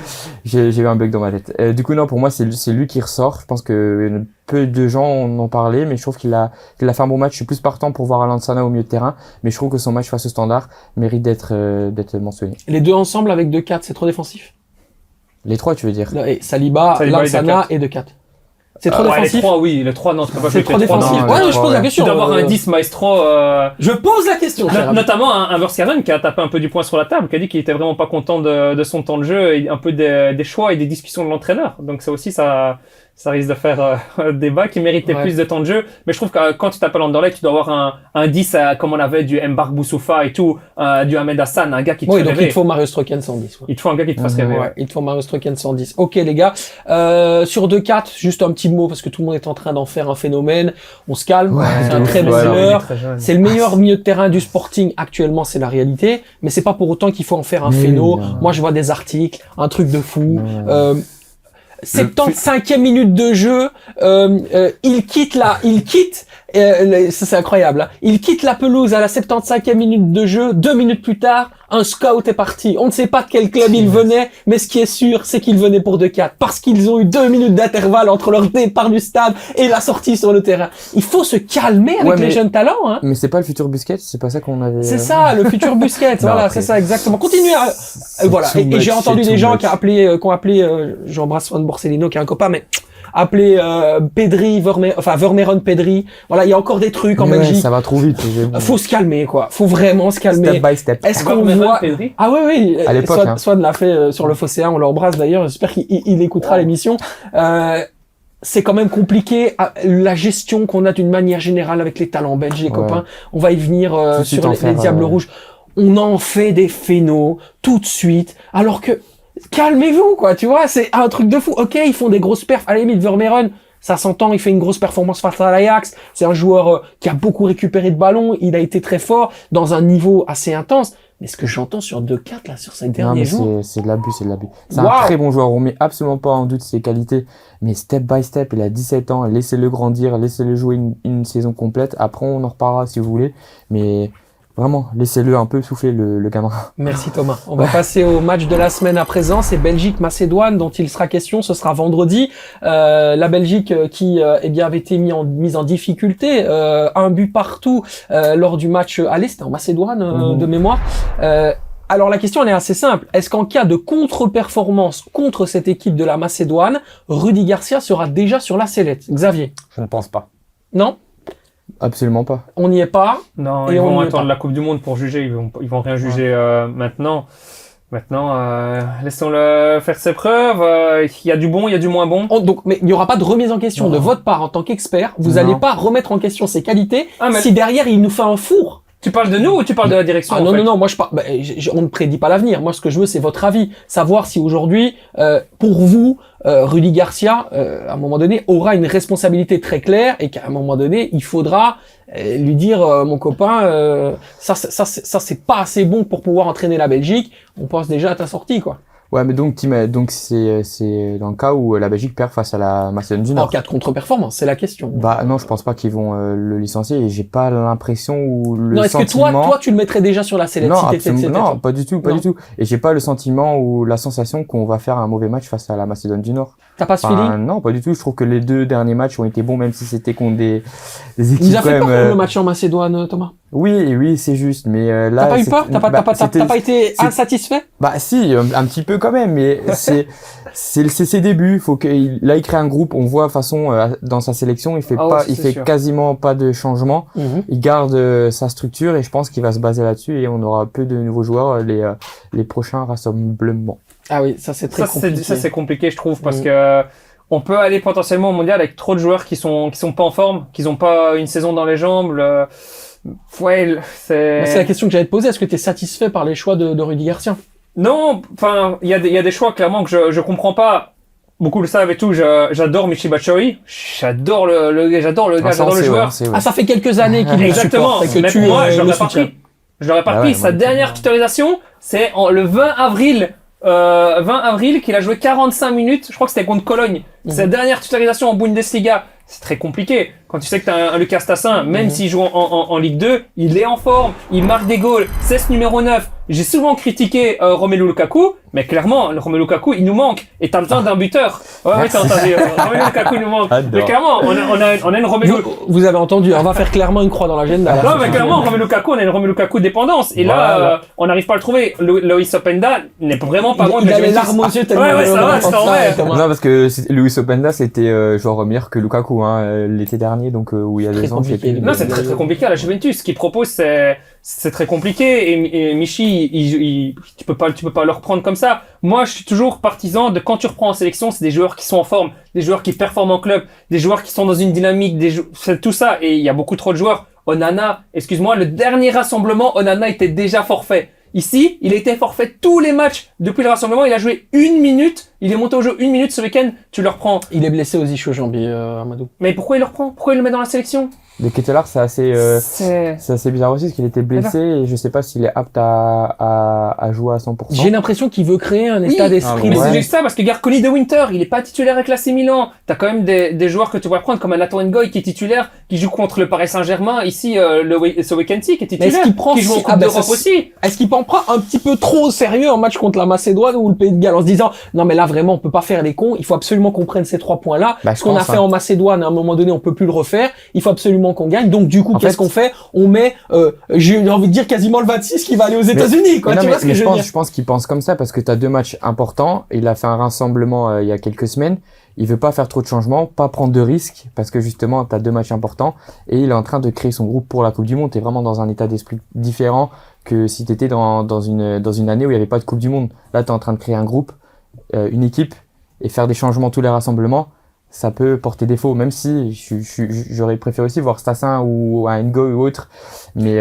J'ai eu un bug dans ma tête. Du coup, non, pour moi, c'est lui qui ressort. Je pense que peu de gens en ont parlé, mais je trouve qu'il a fait un bon match. Je suis plus partant pour voir Alansana au milieu de terrain, mais je trouve que son match face au Standard mérite d'être mentionné. Les deux ensemble avec Decadt, c'est trop défensif? Les trois, tu veux dire? Et Saliba, Alansana et Decadt. C'est trop défensif? Les trois, oui. Les trois, non, tu peux pas c'est trop défensif. Ouais, je pose la question. Tu dois avoir un 10 maestro, Je pose la question. Notamment un Verskanen qui a tapé un peu du poing sur la table, qui a dit qu'il était vraiment pas content de son temps de jeu et un peu des choix et des discussions de l'entraîneur. Donc ça aussi, ça risque de faire débat, qui méritait plus de temps de jeu. Mais je trouve que quand tu t'appelles Anderlecht, tu dois avoir un 10 comme on avait du Mbark Boussoufa et tout, du Ahmed Hassan, un gars qui te fait donc rêver. il te faut Marius Strauken 110. Ouais. Il te faut un gars qui te fasse rêver. Ouais, il te faut Marius Strauken 110. Ok les gars, sur 2-4, juste un petit mot parce que tout le monde est en train d'en faire un phénomène. On se calme, c'est un très bon joueur. C'est le meilleur milieu de terrain du Sporting actuellement, c'est la réalité. Mais c'est pas pour autant qu'il faut en faire un phéno. Moi je vois des articles, un truc de fou. 75e minute de jeu, il quitte, ça c'est incroyable, hein. Il quitte la pelouse à la 75e minute de jeu, 2 minutes plus tard, un scout est parti. On ne sait pas de quel club il venait, mais ce qui est sûr, c'est qu'il venait pour 2-4, parce qu'ils ont eu 2 minutes d'intervalle entre leur départ du stade et la sortie sur le terrain. Il faut se calmer avec les jeunes talents, hein. Mais c'est pas le futur Busquets, c'est pas ça qu'on avait... C'est ça, le futur Busquets, voilà, c'est ça, exactement. Continuez à... Voilà. Et j'ai entendu des gens qui ont appelé j'embrasse Juan Borsellino, qui est un copain, mais appelé Pedri, Vermeeren Pedri. Voilà, il y a encore des trucs en Belgique. Ça va trop vite. Faut se calmer, quoi. Faut vraiment se calmer. Step by step. Est-ce qu'on voit... Ah oui. À l'époque, Swan l'a fait sur le Phocéen, on l'embrasse d'ailleurs. J'espère qu'il écoutera l'émission. C'est quand même compliqué, la gestion qu'on a d'une manière générale avec les talents belges, les copains. On va y venir sur les Diables Rouges. On en fait des phénos tout de suite, alors que calmez-vous, quoi, tu vois, c'est un truc de fou. Ok, ils font des grosses perfs. À la limite, Vermeeren, ça s'entend, il fait une grosse performance face à l'Ajax. C'est un joueur qui a beaucoup récupéré de ballons. Il a été très fort dans un niveau assez intense. Mais ce que j'entends sur 2-4, là, sur ces derniers jours... c'est de l'abus. C'est un très bon joueur. On met absolument pas en doute ses qualités. Mais step by step, il a 17 ans. Laissez-le grandir. Laissez-le jouer une saison complète. Après, on en reparlera si vous voulez. Mais... Vraiment, laissez-le un peu souffler le gamin. Merci Thomas. On va passer au match de la semaine à présent. C'est Belgique-Macédoine dont il sera question. Ce sera vendredi. La Belgique qui avait été mise en difficulté. Un but partout lors du match aller. C'était en Macédoine de mémoire. Alors la question elle est assez simple. Est-ce qu'en cas de contre-performance contre cette équipe de la Macédoine, Rudy Garcia sera déjà sur la sellette? Xavier? Je ne pense pas. Non? Absolument pas. On n'y est pas. Non, ils vont attendre la Coupe du Monde pour juger. Ils vont rien juger maintenant. Maintenant, laissons-le faire ses preuves. Il y a du bon, il y a du moins bon. Mais il n'y aura pas de remise en question de votre part en tant qu'expert. Vous n'allez pas remettre en question ses qualités si derrière il nous fait un four. Tu parles de nous ou tu parles de la direction? Non, moi je parle. On ne prédit pas l'avenir. Moi, ce que je veux, c'est votre avis, savoir si aujourd'hui, pour vous, Rudy Garcia, à un moment donné, aura une responsabilité très claire et qu'à un moment donné, il faudra lui dire, mon copain, ça c'est pas assez bon pour pouvoir entraîner la Belgique. On pense déjà à ta sortie, quoi. Ouais, mais donc c'est dans le cas où la Belgique perd face à la Macédoine du Nord. En cas de contre-performance, c'est la question. Bah non, je pense pas qu'ils vont le licencier et j'ai pas l'impression ou le non, est-ce sentiment... que toi tu le mettrais déjà sur la sellette Non, pas du tout. Et j'ai pas le sentiment ou la sensation qu'on va faire un mauvais match face à la Macédoine du Nord. T'as pas ce feeling? Non, pas du tout. Je trouve que les 2 derniers matchs ont été bons, même si c'était contre des Il équipes nous a quand fait peur même. le match en Macédoine, Thomas. Oui, c'est juste. Mais là, T'as pas eu peur? T'as pas été c'est- insatisfait? Bah si, un petit peu quand même, mais c'est ses débuts. Faut qu'il là il crée un groupe. On voit de toute façon dans sa sélection, il fait Ah ouais, pas, ça, il c'est fait sûr. quasiment pas de changement. Il garde sa structure et je pense qu'il va se baser là-dessus et on aura peu de nouveaux joueurs les prochains rassemblements. Ah oui, ça c'est très compliqué. Ça c'est compliqué, je trouve, parce Mhm. que on peut aller potentiellement au mondial avec trop de joueurs qui sont pas en forme, qui ont pas une saison dans les jambes. Ouais, Bah, c'est la question que j'allais te poser. Est-ce que tu es satisfait par les choix de Rudy Garcia? Non, enfin, il y a des choix clairement que je comprends pas. Beaucoup le savent et tout. J'adore Michy Batshuayi. J'adore j'adore le gars, j'adore le joueur. Ah, ça fait quelques années qu'il est Exactement. supporte et que Mais tu pour moi, le je l'aurais pas soutiens. pris. Je l'aurais pas Ah pris. ouais, Sa moi, dernière titularisation, c'est le 20 avril qu'il a joué 45 minutes. Je crois que c'était contre Cologne. Sa dernière titularisation en Bundesliga. C'est très compliqué. Quand tu sais que t'as un Lucas Tassin, même s'il joue en Ligue 2, il est en forme, il marque des goals, c'est ce numéro 9. J'ai souvent critiqué Romelu Lukaku, mais clairement, le Romelu Lukaku, il nous manque. Et t'as besoin d'un buteur. Ouais, t'as entendu. Romelu Lukaku, il nous manque. Adore. Mais clairement, on a une Romelu... Vous avez entendu, on va faire clairement une croix dans l'agenda. Non, mais clairement, Romelu Lukaku, on a une Romelu Lukaku dépendance. Et Voilà. là, on n'arrive pas à le trouver. Loïs Openda n'est vraiment pas loin de Il la a les Juventus. larmes aux yeux tellement. Ouais, ça va, c'est en vrai. Non, parce que Luis Openda, c'était genre meilleur que Lukaku l'été dernier, donc où il y a Très 2 ans, compliqué. c'était... Non, c'est très compliqué à la Juventus. Ce qu'il propose, c'est très compliqué. Et Michy, tu peux pas le reprendre comme ça. Moi, je suis toujours partisan de quand tu reprends en sélection, c'est des joueurs qui sont en forme, des joueurs qui performent en club, des joueurs qui sont dans une dynamique, c'est tout ça. Et il y a beaucoup trop de joueurs. Onana, excuse-moi, le dernier rassemblement, Onana était déjà forfait. Ici, il a été forfait tous les matchs depuis le rassemblement. Il a joué 1 minute. Il est monté au jeu 1 minute ce week-end. Tu le reprends. Il est blessé aux ischio-jambiers, Amadou. Mais pourquoi il le reprend? Pourquoi il le met dans la sélection? De Ketelaar, c'est assez bizarre aussi, parce qu'il était blessé et je sais pas s'il est apte à jouer à 100%. J'ai l'impression qu'il veut créer un état d'esprit. Mais ouais. c'est juste ça, parce que Garconi de Winter, il est pas titulaire avec l'AC Milan. T'as quand même des joueurs que tu pourrais prendre, comme un Nathan Ngoy qui est titulaire, qui joue contre le Paris Saint-Germain, ici, ce week-end-ci, qui est Mais est-ce titulaire, qu'il prend qui joue en si- Coupe ah bah d'Europe ça, aussi. Est-ce qu'il en prend un petit peu trop au sérieux en match contre la Macédoine ou le Pays de Galles en se disant non mais là vraiment on peut pas faire les cons, il faut absolument qu'on prenne ces 3 points-là. Bah, Ce qu'on a fait en Macédoine à un moment donné on peut plus le refaire, il faut absolument qu'on gagne. Donc du coup qu'est-ce qu'on fait? On met, j'ai envie de dire quasiment le 26 qui va aller aux États-Unis quoi. Mais Tu non, vois ce que je veux dire? je pense qu'il pense comme ça parce que t'as 2 matchs importants. Il a fait un rassemblement il y a quelques semaines. Il veut pas faire trop de changements, pas prendre de risques parce que justement t'as 2 matchs importants et il est en train de créer son groupe pour la Coupe du Monde. T'es vraiment dans un état d'esprit différent que si t'étais dans une année où il y avait pas de Coupe du Monde. Là t'es en train de créer un groupe, une équipe et faire des changements tous les rassemblements. Ça peut porter défaut, même si j'aurais préféré aussi voir Stassin ou un Ngoy ou autre. Mais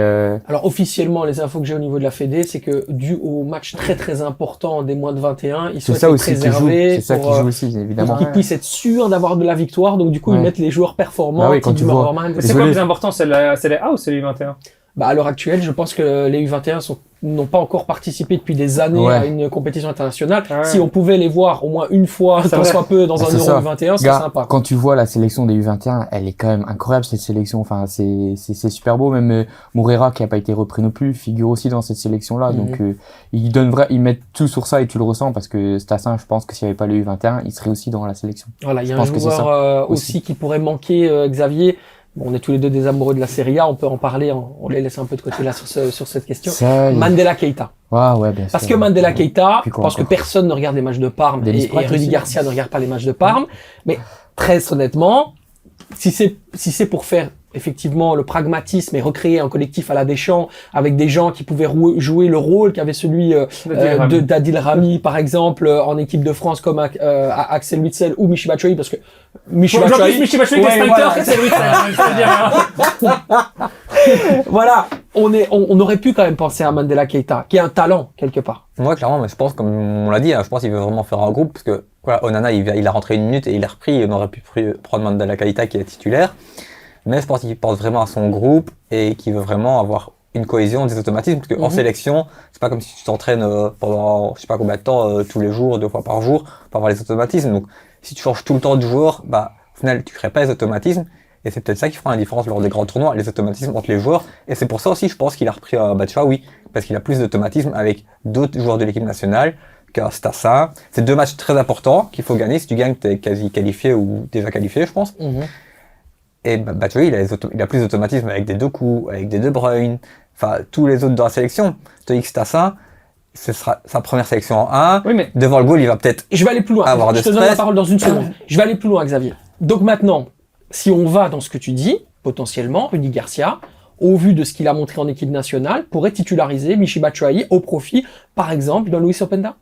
Alors officiellement, les infos que j'ai au niveau de la Fédé, c'est que dû au match très très important des moins de 21, ils c'est souhaitent ça les aussi qui joue. préserver C'est ça qui pour, joue aussi, évidemment. pour qu'ils puissent être sûrs d'avoir de la victoire. Donc du coup, ils Ouais. mettent les joueurs performants. Bah oui, quand type tu vois- Norman. Mais c'est quoi le plus important? C'est les A ou c'est les 21? Bah, à l'heure actuelle, je pense que les U21 n'ont pas encore participé depuis des années Ouais. à une compétition internationale. Ouais. Si on pouvait les voir au moins une fois, C'est tant vrai. soit peu, dans Ah, un c'est Euro ça. U21, c'est Gars, sympa. quand tu vois la sélection des U21, elle est quand même incroyable cette sélection. Enfin, c'est super beau. Même Moreira qui a pas été repris non plus figure aussi dans cette sélection-là. Donc ils mettent tout sur ça et tu le ressens parce que Stassin, je pense que s'il y avait pas le U21, il serait aussi dans la sélection. Voilà, il y a je un pense que c'est joueur ça, aussi qui pourrait manquer, Xavier. Bon, on est tous les deux des amoureux de la Serie A, on peut en parler, on les laisse un peu de côté là sur cette question. Ça, Mandela Keita. ouais, bien Parce sûr. que Mandela Keita, Puis je quoi pense que encore personne ne regarde les matchs de Parme Dennis et Pratt Rudy aussi. Garcia ne regarde pas les matchs de Parme. Mais très honnêtement, si c'est pour faire effectivement le pragmatisme et recréer un collectif à la Deschamps avec des gens qui pouvaient jouer le rôle qu'avait celui d'Adil Rami par exemple en équipe de France comme Axel Witsel ou Michy Batshuayi parce que Michy Batshuayi Michy Batshuayi Ouais, qui est voilà. Sprinter, c'est lui, ça veut dire, hein. voilà, on aurait pu quand même penser à Mandela Keita qui est un talent quelque part. Moi, clairement, mais je pense, comme on l'a dit, hein, je pense qu'il veut vraiment faire un groupe, parce que, voilà, Onana, il a rentré 1 minute et il a repris, on aurait pu prendre Mandela Keita qui est titulaire. Mais je pense qu'il pense vraiment à son groupe et qu'il veut vraiment avoir une cohésion, des automatismes, parce qu'en sélection, c'est pas comme si tu t'entraînes pendant, je sais pas combien de temps, tous les jours, 2 fois par jour, pour avoir les automatismes. Donc, si tu changes tout le temps de joueur, bah, au final, tu crées pas les automatismes. Et c'est peut-être ça qui fera la différence lors des grands tournois, les automatismes entre les joueurs. Et c'est pour ça aussi, je pense qu'il a repris Batshuayi, parce qu'il a plus d'automatisme avec d'autres joueurs de l'équipe nationale qu'à Stassa. C'est 2 matchs très importants qu'il faut gagner. Si tu gagnes, t'es quasi qualifié ou déjà qualifié, je pense. Et Batshuayi, il a plus d'automatisme avec des Doku, avec des De Bruyne, enfin tous les autres de la sélection. Tandis que Stassa, ce sera sa première sélection en 1. Oui, mais devant le goal, il va peut-être Je vais aller plus loin. avoir de Je te donne la stress. parole dans une seconde. Je vais aller plus loin, Xavier. Donc maintenant, si on va dans ce que tu dis, potentiellement, Rudy Garcia, au vu de ce qu'il a montré en équipe nationale, pourrait titulariser Michy Batshuayi au profit, par exemple, de Luis Openda.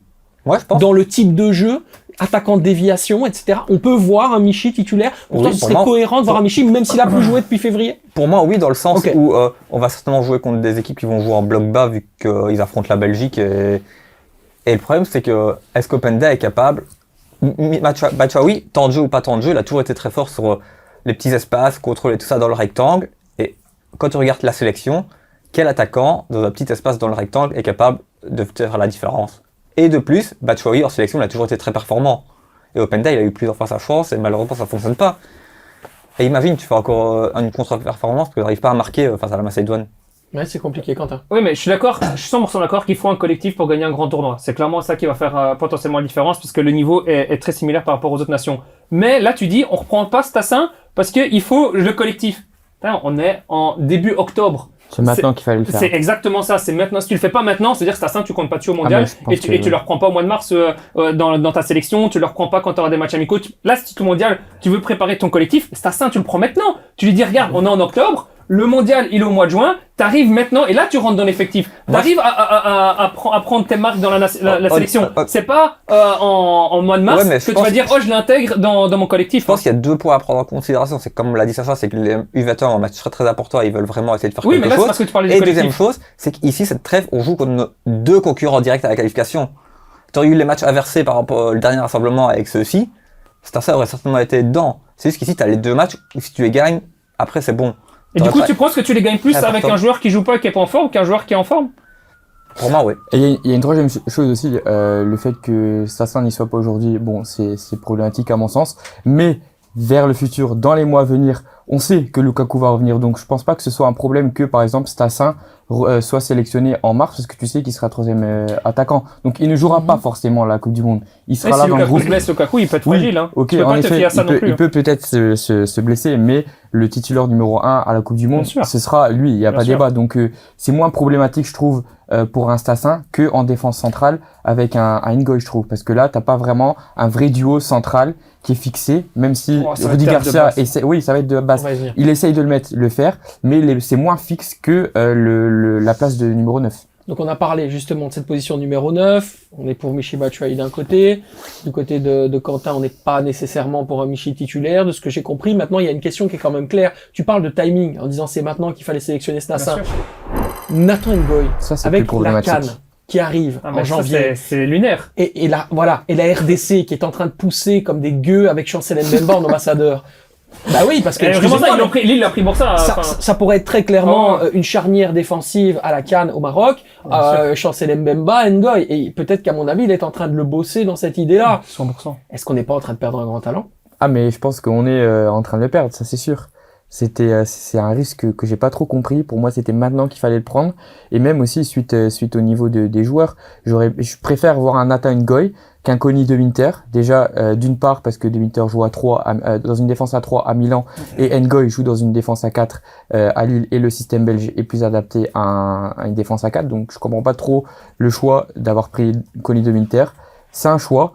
Ouais, je pense. Dans le type de jeu, attaquant de déviation, etc. On peut voir un Michy titulaire. Pourtant, Oui, ce pour serait moi- cohérent de voir un Michy, même s'il a plus joué depuis février. Pour moi, oui, dans le sens Ok. où on va certainement jouer contre des équipes qui vont jouer en bloc bas vu qu'ils affrontent la Belgique. Et le problème, c'est que est-ce qu'Openda est capable Batshuayi, temps de jeu ou pas temps de jeu, il a toujours été très fort sur les petits espaces, contrôler tout ça dans le rectangle. Et quand tu regardes la sélection, quel attaquant dans un petit espace dans le rectangle est capable de faire la différence? Et de plus, Batshuayi en sélection, il a toujours été très performant. Et Openda, il a eu plusieurs fois sa chance et malheureusement, ça fonctionne pas. Et imagine, tu fais encore une contre-performance parce que tu n'arrives pas à marquer face à la Macédoine. Ouais, c'est compliqué, Quentin. oui, mais je suis d'accord, je suis 100% d'accord qu'il faut un collectif pour gagner un grand tournoi. C'est clairement ça qui va faire potentiellement la différence parce que le niveau est très similaire par rapport aux autres nations. Mais là, tu dis, on reprend pas ce tassin parce qu'il faut le collectif. Putain, on est en début octobre. C'est maintenant qu'il fallait le faire. C'est exactement ça. C'est maintenant. Si tu le fais pas maintenant, c'est-à-dire que Tassin, tu comptes pas dessus au mondial mais je pense et tu que- le reprends pas au mois de mars dans ta sélection. Tu le reprends pas quand tu auras des matchs amicaux. Là, si tu es au mondial, tu veux préparer ton collectif. Tassin, tu le prends maintenant. Tu lui dis, regarde, on est en octobre. Le mondial, il est au mois de juin. T'arrives maintenant et là, tu rentres dans l'effectif. T'arrives à prendre tes marques dans la sélection. C'est pas en mois de mars Ouais, mais que je tu vas pense- dire, oh, je l'intègre dans mon collectif. Je pense qu'il y a 2 points à prendre en considération. C'est comme l'a dit Sacha, c'est que les U21 ont un match très très important. Ils veulent vraiment essayer de faire Oui, mais quelque là, c'est chose. parce que tu parlais du Et collectif. deuxième chose, c'est qu'ici, cette trêve, on joue contre nos 2 concurrents directs à la qualification. Tu aurais eu les matchs inversés par rapport au dernier rassemblement avec ceux-ci, ça aurait certainement été dedans. C'est juste qu'ici, tu as les 2 matchs où si tu les gagnes, après c'est bon. Et du T'aurais coup, pas- tu penses que tu les gagnes plus Important. avec un joueur qui joue pas et qui est pas en forme qu'un joueur qui est en forme? Pour moi, oui. Et il y a une troisième chose aussi, le fait que Sassin n'y soit pas aujourd'hui, bon, c'est problématique à mon sens, mais vers le futur, dans les mois à venir, on sait que Lukaku va revenir, donc je pense pas que ce soit un problème que, par exemple, Stassin soit sélectionné en mars, parce que tu sais qu'il sera 3e attaquant. Donc il ne jouera pas forcément la Coupe du Monde. Il sera Ouais, là si dans le Lukaku groupe. se blesse, Lukaku, il peut être Oui, fragile. Hein. ok, Tu peux en pas te effet, fier à ça non plus. il peut peut-être se blesser, mais le titulaire numéro 1 à la Coupe du Monde, Bien sûr. ce sera lui, il n'y a Bien pas sûr. débat. Donc c'est moins problématique, je trouve, pour un Stassin que en défense centrale avec un Ngoy, je trouve. Parce que là, t'as pas vraiment un vrai duo central qui est fixé, même si Oh, ça va Rudy être de Garcia base. essaie, oui, ça va être de base. On va y venir. Il essaye de le faire, mais c'est moins fixe que la place de numéro 9. Donc on a parlé justement de cette position numéro 9, on est pour Michy Batshuayi d'un côté, du côté de Quentin on n'est pas nécessairement pour un Michy titulaire, de ce que j'ai compris. Maintenant il y a une question qui est quand même claire, tu parles de timing en disant c'est maintenant qu'il fallait sélectionner ce Bien Nassin. sûr. Nathan Ngoy, Ça, c'est plus avec la problématique. CAN qui arrive Ah, mais en ça, janvier, c'est lunaire. et la RDC qui est en train de pousser comme des gueux avec Chancel Mbemba en ambassadeur. Bah oui, parce que Et vraiment ça, excusez-moi, Lille l'a pris pour ça. ça, enfin. ça pourrait être très clairement Oh. une charnière défensive à la CAN au Maroc, Chancel Mbemba, Ngoy, et peut-être qu'à mon avis, il est en train de le bosser dans cette idée-là. 100%. Est-ce qu'on n'est pas en train de perdre un grand talent? Ah, mais je pense qu'on est en train de le perdre, ça c'est sûr. C'est un risque que j'ai pas trop compris. Pour moi, c'était maintenant qu'il fallait le prendre. Et même aussi, suite au niveau des joueurs, je préfère voir un Nathan Ngoy qu'un Conny De Winter. Déjà, d'une part, parce que De Winter joue à 3, dans une défense à 3 à Milan, et Ngoy joue dans une défense à 4 à Lille, et le système belge est plus adapté à une défense à 4. Donc, je comprends pas trop le choix d'avoir pris Conny De Winter. C'est un choix.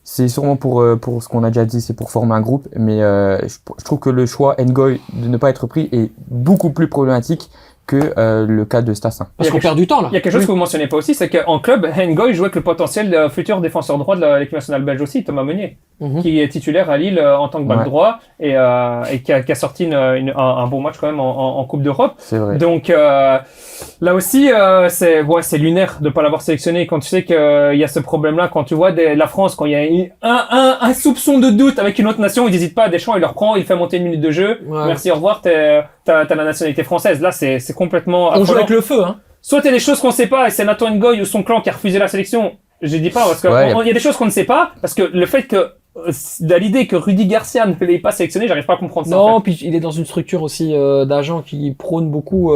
C'est sûrement pour ce qu'on a déjà dit, c'est pour former un groupe, mais je trouve que le choix Ngoy de ne pas être pris est beaucoup plus problématique que le cas de Stassin. Parce qu'on perd du temps là. Il y a quelque chose que vous mentionnez pas aussi, c'est qu'en club, Ngoy jouait avec le potentiel de futur défenseur droit de l'équipe nationale belge aussi, Thomas Meunier, Mhm. qui est titulaire à Lille en tant que back Ouais. droit et qui a sorti un bon match quand même en Coupe d'Europe. C'est vrai. Donc là aussi, c'est lunaire de pas l'avoir sélectionné. Quand tu sais qu'il y a ce problème-là, quand tu vois la France, quand il y a un soupçon de doute avec une autre nation, ils n'hésitent pas à Deschamps, il leur prend, il fait monter une minute de jeu. Ouais. Merci, au revoir, t'as la nationalité française. Là, c'est complètement. On joue affolant. avec le feu, hein. Soit il y a des choses qu'on sait pas et c'est Nathan Ngoy ou son clan qui a refusé la sélection. Je dis pas parce que Ouais, il y a des choses qu'on ne sait pas parce que le fait que à l'idée que Rudy Garcia ne l'ait pas sélectionné, j'arrive pas à comprendre ça. Non, en fait. puis il est dans une structure aussi d'agents qui prône beaucoup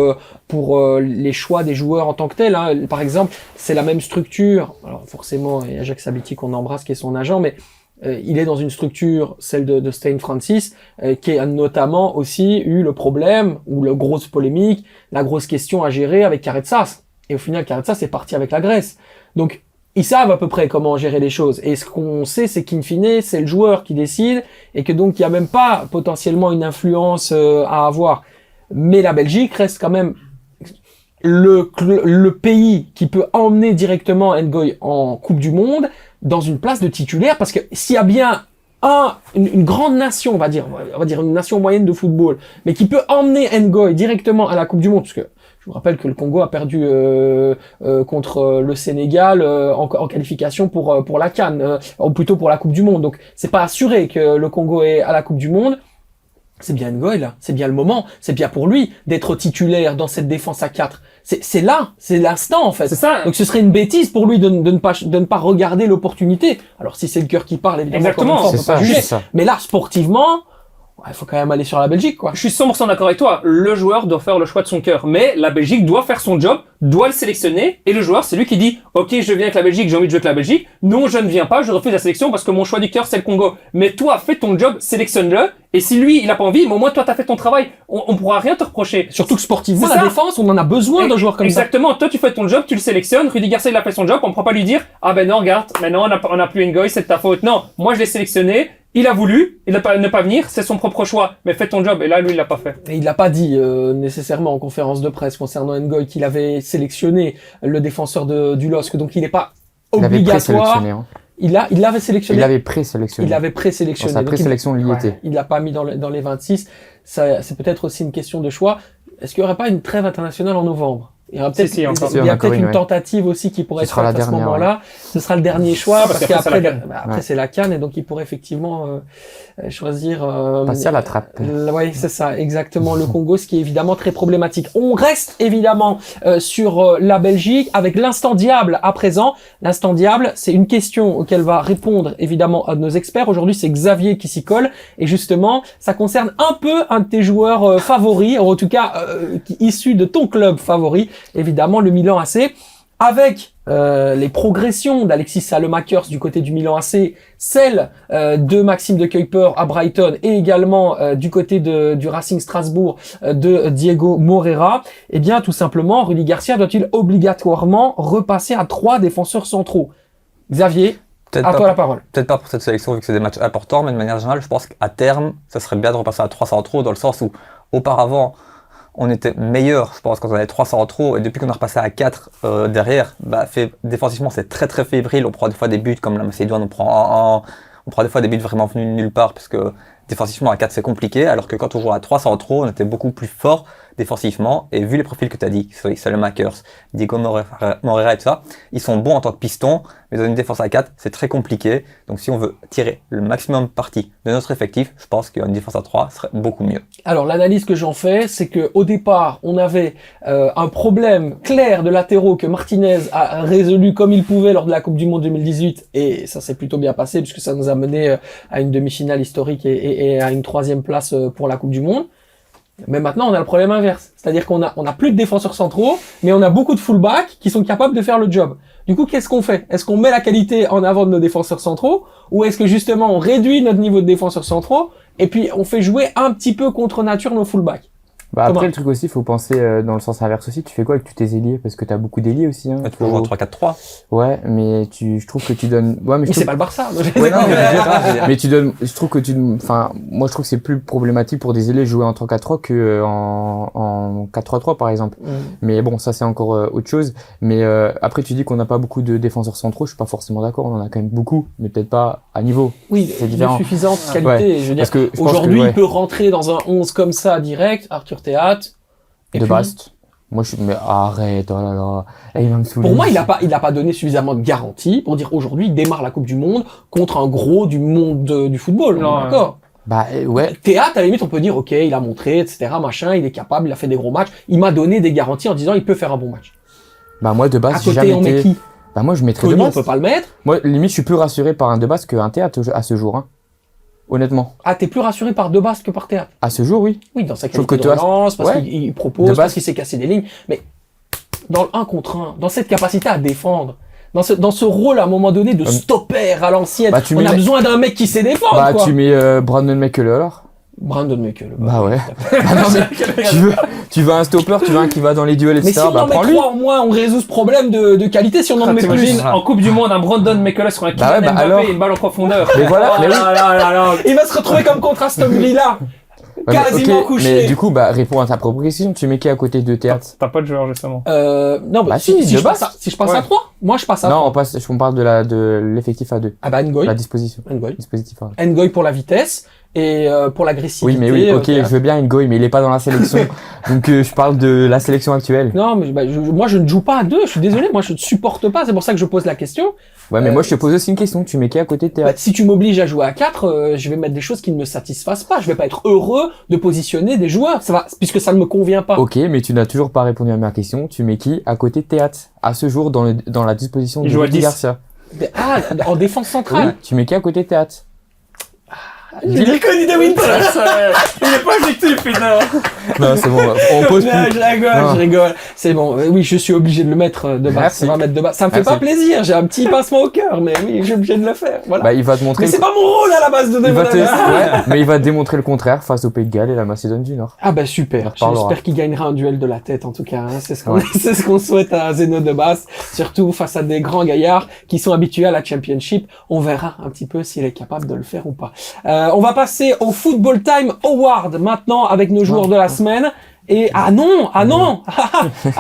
pour les choix des joueurs en tant que tels. Hein. Par exemple, c'est la même structure. Alors forcément, il y a Jacques Sabiti qu'on embrasse, qui est son agent, mais il est dans une structure, celle de Stein Francis, qui a notamment aussi eu le problème ou la grosse polémique, la grosse question à gérer avec Caretsas. Et au final, Caretsas est parti avec la Grèce. Donc ils savent à peu près comment gérer les choses. Et ce qu'on sait, c'est qu'in fine, c'est le joueur qui décide et que donc il n'y a même pas potentiellement une influence à avoir. Mais la Belgique reste quand même le pays qui peut emmener directement Ngoy en Coupe du Monde dans une place de titulaire, parce que s'il y a bien une grande nation, on va dire une nation moyenne de football, mais qui peut emmener Ngoy directement à la Coupe du Monde, parce que je vous rappelle que le Congo a perdu contre le Sénégal en qualification pour la CAN, ou plutôt pour la Coupe du Monde. Donc c'est pas assuré que le Congo est à la Coupe du Monde. C'est bien Ngoy là, c'est bien le moment, c'est bien pour lui d'être titulaire dans cette défense à 4. C'est là, c'est l'instant en fait. C'est ça. Donc ce serait une bêtise pour lui de ne pas regarder l'opportunité. Alors si c'est le cœur qui parle, évidemment, Exactement, encore une fois, on peut pas juger. c'est ça. Mais là, sportivement, il faut quand même aller sur la Belgique, quoi. Je suis 100% d'accord avec toi. Le joueur doit faire le choix de son cœur. Mais la Belgique doit faire son job, doit le sélectionner. Et le joueur, c'est lui qui dit, OK, je viens avec la Belgique, j'ai envie de jouer avec la Belgique. Non, je ne viens pas, je refuse la sélection parce que mon choix du cœur, c'est le Congo. Mais toi, fais ton job, sélectionne-le. Et si lui, il a pas envie, mais au moins, toi, t'as fait ton travail. On pourra rien te reprocher. Surtout que sportivement, C'est la ça. défense, on en a besoin de joueurs comme ça. Exactement. Toi, tu fais ton job, tu le sélectionnes. Rudy Garcia, il a fait son job. On ne pourra pas lui dire, ah ben non, regarde, maintenant, on a plus Ngoy, c'est de ta faute. Non. Moi, je l'ai sélectionné. Il a voulu, il ne pas venir, c'est son propre choix. Mais fais ton job. Et là, lui, il l'a pas fait. Et il l'a pas dit nécessairement en conférence de presse concernant Ngoy qu'il avait sélectionné le défenseur du LOSC, donc il n'est pas Il avait obligatoire. présélectionné. Hein. Il l'avait sélectionné. Il l'avait présélectionné. Il l'avait présélectionné. Dans sa Donc, présélection, il y était. il l'a pas mis dans les 26. Ça, c'est peut-être aussi une question de choix. Est-ce qu'il y aurait pas une trêve internationale en novembre? Il y aura peut-être, Si, encore. il y a peut-être une ouais. tentative aussi qui pourrait Ce être sera faite la à ce dernière, moment-là. Ce sera le dernier choix Ah, parce parce qu'après, qu'après, c'est la CAN. après Ouais. c'est la CAN et donc il pourrait effectivement choisir. Passer à la trappe. Oui, c'est ça, exactement. Le Congo, ce qui est évidemment très problématique. On reste évidemment sur la Belgique avec l'instant diable à présent. L'instant diable, c'est une question auquel va répondre évidemment un de nos experts. Aujourd'hui, c'est Xavier qui s'y colle et justement, ça concerne un peu un de tes joueurs favoris, ou en tout cas issu de ton club favori, évidemment le Milan AC. Avec les progressions d'Alexis Salemakers du côté du Milan AC, celle de Maxime de Kuyper à Brighton et également du côté du Racing Strasbourg de Diego Moreira, eh bien tout simplement, Rudy Garcia doit-il obligatoirement repasser à 3 défenseurs centraux? Xavier, Peut-être à pas, toi la parole. peut-être pas pour cette sélection vu que c'est des matchs importants, mais de manière générale, je pense qu'à terme, ça serait bien de repasser à 3 centraux dans le sens où auparavant, on était meilleur, je pense, quand on avait 3 centraux, et depuis qu'on a repassé à 4 derrière, défensivement, c'est très très fébrile. On prend des fois des buts comme la Macédoine, on prend des fois des buts vraiment venus de nulle part, parce que défensivement à 4 c'est compliqué, alors que quand on jouait à 3 centraux, on était beaucoup plus fort défensivement, et vu les profils que tu as dit, Salemakers, Diego Moreira et tout ça, ils sont bons en tant que piston, mais dans une défense à 4, c'est très compliqué. Donc si on veut tirer le maximum parti de notre effectif, je pense qu'une défense à 3 serait beaucoup mieux. Alors l'analyse que j'en fais, c'est que au départ, on avait un problème clair de latéraux que Martinez a résolu comme il pouvait lors de la Coupe du Monde 2018, et ça s'est plutôt bien passé puisque ça nous a mené à une demi-finale historique et à une 3e place pour la Coupe du Monde. Mais maintenant, on a le problème inverse. C'est-à-dire qu'on a plus de défenseurs centraux, mais on a beaucoup de fullbacks qui sont capables de faire le job. Du coup, qu'est-ce qu'on fait? Est-ce qu'on met la qualité en avant de nos défenseurs centraux? Ou est-ce que justement, on réduit notre niveau de défenseurs centraux et puis on fait jouer un petit peu contre nature nos fullbacks? Bah Comment après, le truc aussi, faut penser dans le sens inverse aussi. Tu fais quoi avec tous tes ailiers? Parce que t'as beaucoup d'ailiers aussi. Hein. Tu peux jouer en 3-4-3. Ouais, mais je trouve que tu donnes. Ouais, mais je Mais c'est trouve... pas le Barça. Ouais, non, mais tu donnes. Je trouve que enfin, moi, je trouve que c'est plus problématique pour des ailiers de jouer en 3-4-3 que en 4-3-3 par exemple. Mais bon, ça c'est encore autre chose. Mais après, tu dis qu'on n'a pas beaucoup de défenseurs centraux. Je suis pas forcément d'accord. On en a quand même beaucoup, mais peut-être pas à niveau. Oui, c'est différent. de suffisante qualité. Ouais, Je veux dire, parce que je pense aujourd'hui, que, ouais, il peut rentrer dans un 11 comme ça direct, Arthur Théâtre. de Bast. Moi, mais arrête, oh là là. Là, il va me saouler. Pour moi, il a pas donné suffisamment de garantie pour dire aujourd'hui, il démarre la Coupe du Monde contre un gros du monde du football. Non, D'accord. Bah, ouais. Théâtre, à la limite, on peut dire, ok, il a montré, etc., machin, il est capable, il a fait des gros matchs. Il m'a donné des garanties en disant, il peut faire un bon match. Bah, moi, de À base, j'ai côté, jamais on met été. qui? Bah moi je mettrais Connu, on Debasse. peut pas le mettre. Moi limite je suis plus rassuré par un Debasse qu'un Théâtre à ce jour. Hein. Honnêtement. Ah, t'es plus rassuré par Debasse que par Théâtre. À ce jour oui. Oui, dans sa Trouve qualité que de Théâtre- relance, parce ouais. qu'il propose, Debasse- parce qu'il sait casser des lignes. Mais dans le 1 contre 1, dans cette capacité à défendre, dans ce rôle à un moment donné de stopper à l'ancienne, Bah, tu on a mets- besoin d'un mec qui sait défendre, Bah quoi. tu mets Brandon McCulley alors. Brandon McCulley. Bah ouais. Ah non, mais tu veux un stopper, tu veux un qui va dans les duels, Mais etc. si on Bah en met prends-lui. 3 en moins, on résout ce problème de qualité. Si on en met plus, T'imagines en Coupe du Monde un Brandon McCulley sur un Kylian Bah ouais, bah Mbappé alors. et une balle en profondeur. Mais voilà, Oh mais oui. là là là là. il va se retrouver comme contre Aston Villa. Ouais, mais, quasiment ok, couché. mais du coup, bah, réponds à ta propre question. Tu mets qui à côté de Théâtre? T'as pas de joueur justement. Non, Bah si, si, je Debasse. passe si je passe Ouais. à 3, moi je passe à Non, 3. on parle de l'effectif à 2. Ah bah Ngoy. La disposition. Ngoy. Dispositif à 2. Ngoy pour la vitesse et pour l'agressivité. Oui, mais oui, ok, Théâtre. je veux bien Ngoy, mais il est pas dans la sélection. Donc, je parle de la sélection actuelle. Non, mais moi je ne joue pas à 2, je suis désolé, moi je ne supporte pas, c'est pour ça que je pose la question. Ouais, mais moi, je te pose aussi une question. Tu mets qui à côté de Bah, Théâtre? si tu m'obliges à jouer à 4, je vais mettre des choses qui ne me satisfassent pas, je vais pas être heureux de positionner des joueurs, ça va, puisque ça ne me convient pas. Ok, mais tu n'as toujours pas répondu à ma question. Tu mets qui à côté de Théâtre? À ce jour, dans la disposition Il de joue à Rudy 10. Garcia. Ah, en défense Oui, centrale. tu mets qui à côté de Théâtre? J'ai reconnu de Winter. Il est pas objectif, putain. Non, c'est bon, on pose Non, plus. je rigole. C'est bon. Oui, je suis obligé de le mettre de base. Merci. On va mettre de base. Ça me fait Merci. pas plaisir. J'ai un petit pincement au cœur, mais oui, je suis obligé de le faire. Voilà. Bah, il va te montrer mais c'est pas mon rôle à la base de il va te... demander. ouais, mais il va te démontrer le contraire face au Pays de Galles et la Macédoine du Nord. Ah bah On en super. reparlera. J'espère qu'il gagnera un duel de la tête en tout cas. Hein. C'est ce qu'on Ouais. c'est ce qu'on souhaite à Zeno de Basse, surtout face à des grands gaillards qui sont habitués à la Championship. On verra un petit peu s'il est capable de le faire ou pas. On va passer au Football Time Award maintenant avec nos joueurs de la semaine. Et ah non ah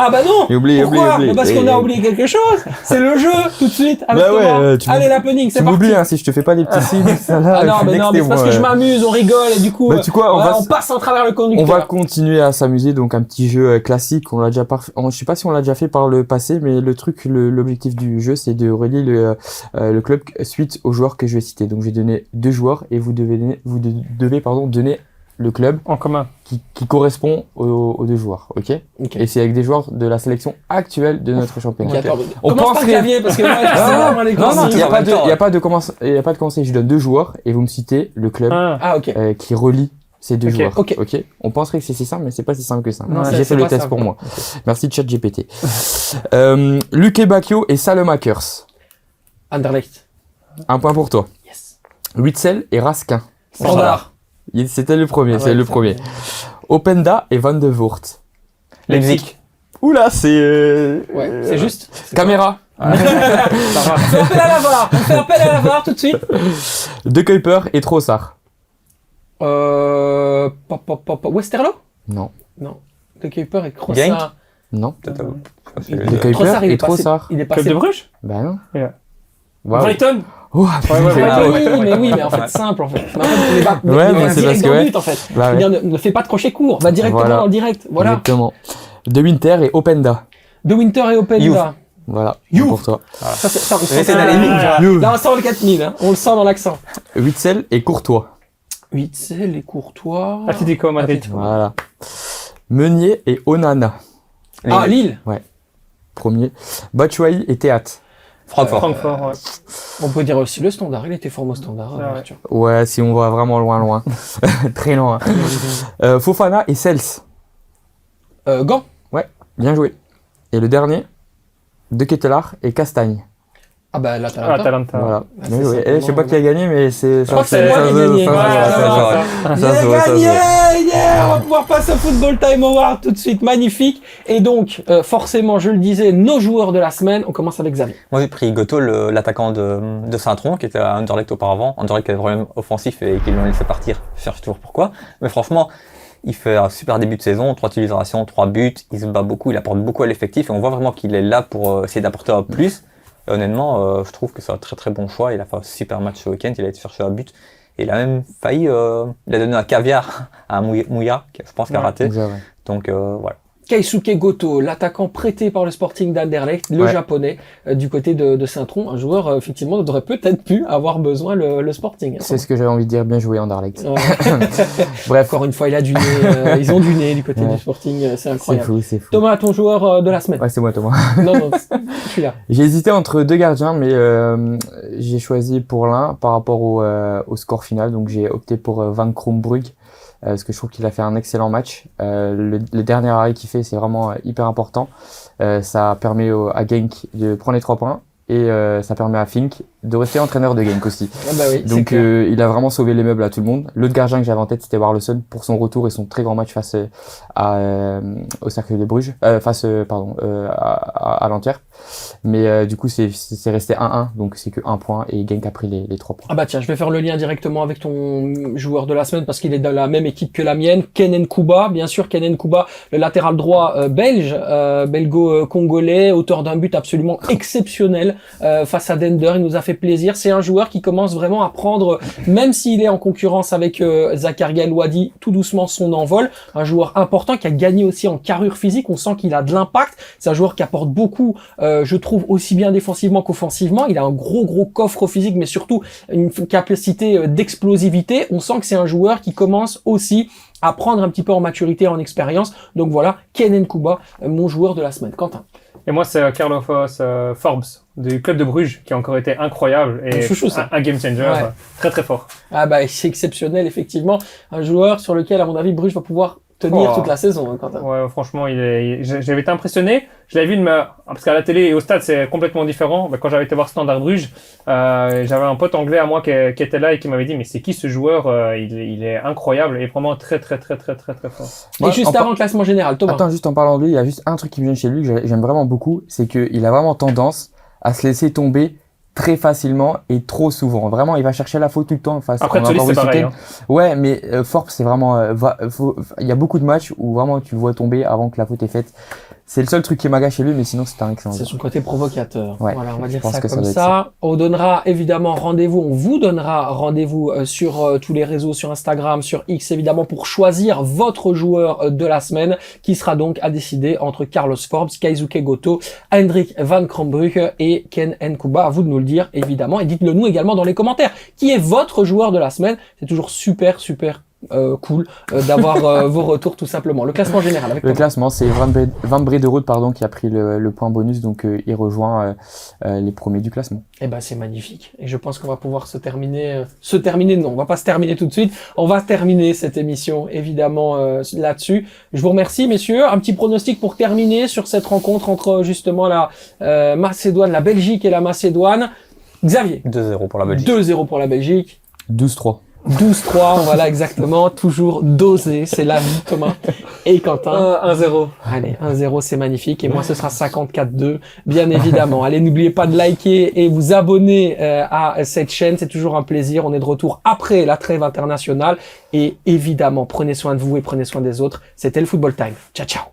bah non. Et oublie, Pourquoi oublie. Parce qu'on a oublié quelque chose. C'est le jeu tout de suite avec Bah ouais, Thomas. tu Allez m'oublies. l'happening, c'est Tu parti. m'oublies, hein, si je te fais pas des petits signes, ça là. Ah non mais c'est parce que je m'amuse, on rigole et du coup Bah, tu quoi, on passe en travers le conducteur. On va continuer à s'amuser, donc un petit jeu classique. On l'a déjà je sais pas si on l'a déjà fait par le passé, mais l'objectif du jeu, c'est de relier le club suite aux joueurs que je vais citer. Donc je vais donner 2 joueurs et vous devez donner le club En commun. qui correspond aux 2 joueurs, ok? Ok. Et c'est avec des joueurs de la sélection actuelle de notre championnat. Ok, attends, On commence par penserait- Xavier parce que moi, je sais pas, moi, les Non, non, consignes. il n'y a en pas même de, temps, il y a pas de conseil. Je donne 2 joueurs et vous me citez le club Ah. Ah ok. qui relie ces 2 Ok, joueurs. ok. On penserait que c'est si simple, mais c'est pas si simple que ça. Non, J'ai c'est fait le pas test simple. pour moi. Merci ChatGPT. Luke Bacchio et Salemakers. Anderlecht. 1 point pour toi. Yes. Witzel et Raskin. Standard. C'était le premier, Ah c'est ouais, le ça- premier. Openda et Van de Voort. Leipzig. Oula, c'est... Ouais, c'est juste. Caméra. Ça va. On fait appel à la VAR. On fait appel à la VAR tout de suite. De Kuiper et Trossard. Westerlo? Non. Non. De Kuiper et Genk Crossard. Non. Peut-être, Il- De Kuiper Trossard, il et est passé. Trossard. Il est Club passé. de Bruges. Bah non. Yeah. Waouh. Brighton. Oh, Ouais, ouais, ouais. Ah Oui, mais en fait simple en fait. Mais en fait, il est pas- Ouais, il mais vient c'est direct parce que dans le ouais. but en fait. Bah ouais. Il vient ne fait pas de crochet court, va directement Voilà. dans le direct. Voilà. Exactement. De Winter et Openda. De Winter et Openda. Voilà. You. Pour toi. Ça, on sent J'essaie ça. d'aller vite. Là, on sent le 4000, hein. On le sent dans l'accent. Witzel et Courtois. Witzel et Courtois. Atlético Madrid. Atlético. Voilà. Meunier et Onana. Ah, Lille. Premier. Batshuayi et Théâtre. Francfort. Francfort, ouais. On peut dire aussi le standard. Il était formé au standard. Ouais. Arthur. Ouais, si on va vraiment loin. Très loin. Fofana et Sels. Gant. Bien joué. Et le dernier, De Ketelaar et Castagne. Ah bah l'Atalanta. Atalanta. Voilà. Ah, Mais c'est oui. simplement- Je sais pas qui a gagné, mais c'est... Je crois que c'est moi qui ai gagné. Ça, Ouais, ça, J'ai se voit, ça se gagné, voit. yeah. On va pouvoir passer au Football Time Award tout de suite, magnifique. Et donc, forcément, je le disais, nos joueurs de la semaine, on commence avec Xavier. Moi, j'ai pris Goto, l'attaquant de Saint-Tron, qui était à Anderlecht auparavant. Anderlecht qui a des problèmes offensifs et qu'ils l'ont laissé partir. Je cherche toujours pourquoi. Mais franchement, il fait un super début de saison, 3 utilisations, 3 buts. Il se bat beaucoup, il apporte beaucoup à l'effectif. Et on voit vraiment qu'il est là pour essayer d'apporter un plus. Et honnêtement, je trouve que c'est un très très bon choix. Il a fait un super match ce week-end. Il a été chercher un but. Et il a même failli, il a donné un caviar à Mouya, qui je pense qu'il a raté. Donc, Donc voilà. Keisuke Goto, l'attaquant prêté par le Sporting d'Anderlecht, le Ouais. japonais, du côté de Saint-Tron, un joueur effectivement aurait peut-être pu avoir besoin le Sporting. C'est ce que j'avais envie de dire, bien joué Anderlecht. Ouais. Bref, Encore une fois, il a du nez, ils ont du nez du côté Ouais. du Sporting, c'est c'est incroyable. fou, c'est fou. Thomas, ton joueur de la semaine. Ouais, c'est moi Thomas. Non, je suis là. J'ai hésité entre deux gardiens, mais j'ai choisi pour l'un par rapport au score final. Donc j'ai opté pour Van Krombrugge, parce que je trouve qu'il a fait un excellent match. Le dernier arrêt qu'il fait, c'est vraiment hyper important. Ça permet à Genk de prendre les 3 points et ça permet à Fink de rester entraîneur de Genk aussi. Ah bah oui, c'est Donc clair. il a vraiment sauvé les meubles à tout le monde. L'autre gardien que j'avais en tête, c'était Warleson pour son retour et son très grand match face au Cercle de Bruges, à l'Antwerp. Mais du coup c'est resté 1-1, donc c'est que 1 point et Genk a pris les 3 points. Ah bah tiens, je vais faire le lien directement avec ton joueur de la semaine parce qu'il est dans la même équipe que la mienne, Ken Nkuba, bien sûr Ken Nkuba, le latéral droit belge, belgo-congolais, auteur d'un but absolument exceptionnel face à Dender, il nous a fait plaisir. C'est un joueur qui commence vraiment à prendre, même s'il est en concurrence avec Zakaria Louadi, tout doucement son envol. Un joueur important qui a gagné aussi en carrure physique, on sent qu'il a de l'impact. C'est un joueur qui apporte beaucoup, je trouve, aussi bien défensivement qu'offensivement. Il a un gros coffre physique, mais surtout une capacité d'explosivité. On sent que c'est un joueur qui commence aussi à prendre un petit peu en maturité, en expérience. Donc voilà, Ken Nkuba, mon joueur de la semaine. Quentin. Et moi, c'est Carlos Forbes du club de Bruges qui a encore été incroyable et Un chouchou, ça. un game changer Ouais. très très fort. Ah bah c'est exceptionnel, effectivement. Un joueur sur lequel, à mon avis, Bruges va pouvoir tenir Oh. toute la saison, hein, Quentin. Ouais, franchement, j'avais été impressionné. Je l'avais vu parce qu'à la télé et au stade, c'est complètement différent. Bah, quand j'avais été voir Standard Bruges, j'avais un pote anglais à moi qui était là et qui m'avait dit, mais c'est qui ce joueur? Il est incroyable et vraiment très très très très très très fort. Et Moi, juste avant le classement général, Thomas. Attends, juste en parlant de lui, il y a juste un truc qui me vient chez lui que j'aime vraiment beaucoup, c'est qu'il a vraiment tendance à se laisser tomber très facilement et trop souvent. Vraiment, il va chercher la faute tout le temps. Enfin, Après, on a Solis, encore c'est vu ce pareil. week-end. Ouais, mais Forbes, c'est vraiment... il y a beaucoup de matchs où vraiment tu le vois tomber avant que la faute est faite. C'est le seul truc qui m'agace chez lui, mais sinon c'est un excellent C'est joueur. son côté provocateur. Ouais, Voilà, on va je dire pense ça que ça comme doit être ça. On donnera évidemment rendez-vous, on vous donnera rendez-vous sur tous les réseaux, sur Instagram, sur X évidemment, pour choisir votre joueur de la semaine, qui sera donc à décider entre Carlos Forbes, Keisuke Goto, Hendrik Van Krombrugge et Ken Nkuba. À vous de nous le dire évidemment, et dites-le nous également dans les commentaires. Qui est votre joueur de la semaine? C'est toujours super cool d'avoir vos retours tout simplement. Le classement général avec Le Thomas. classement, c'est Van Brederode, qui a pris le point bonus, donc il rejoint les premiers du classement. Eh ben c'est magnifique. Et je pense qu'on va pouvoir se terminer. Non, on va pas se terminer tout de suite. On va terminer cette émission évidemment là-dessus. Je vous remercie messieurs. Un petit pronostic pour terminer sur cette rencontre entre justement la Macédoine, la Belgique et la Macédoine. Xavier. 2-0 pour la Belgique. 2-0 pour la Belgique. 12-3. 12-3, voilà exactement. Toujours dosé, c'est la vie Thomas. Et Quentin. 1-0. Allez, 1-0, c'est magnifique. Et moi, ce sera 54-2, bien évidemment. Allez, n'oubliez pas de liker et vous abonner à cette chaîne. C'est toujours un plaisir. On est de retour après la trêve internationale. Et évidemment, prenez soin de vous et prenez soin des autres. C'était le Football Time. Ciao, ciao.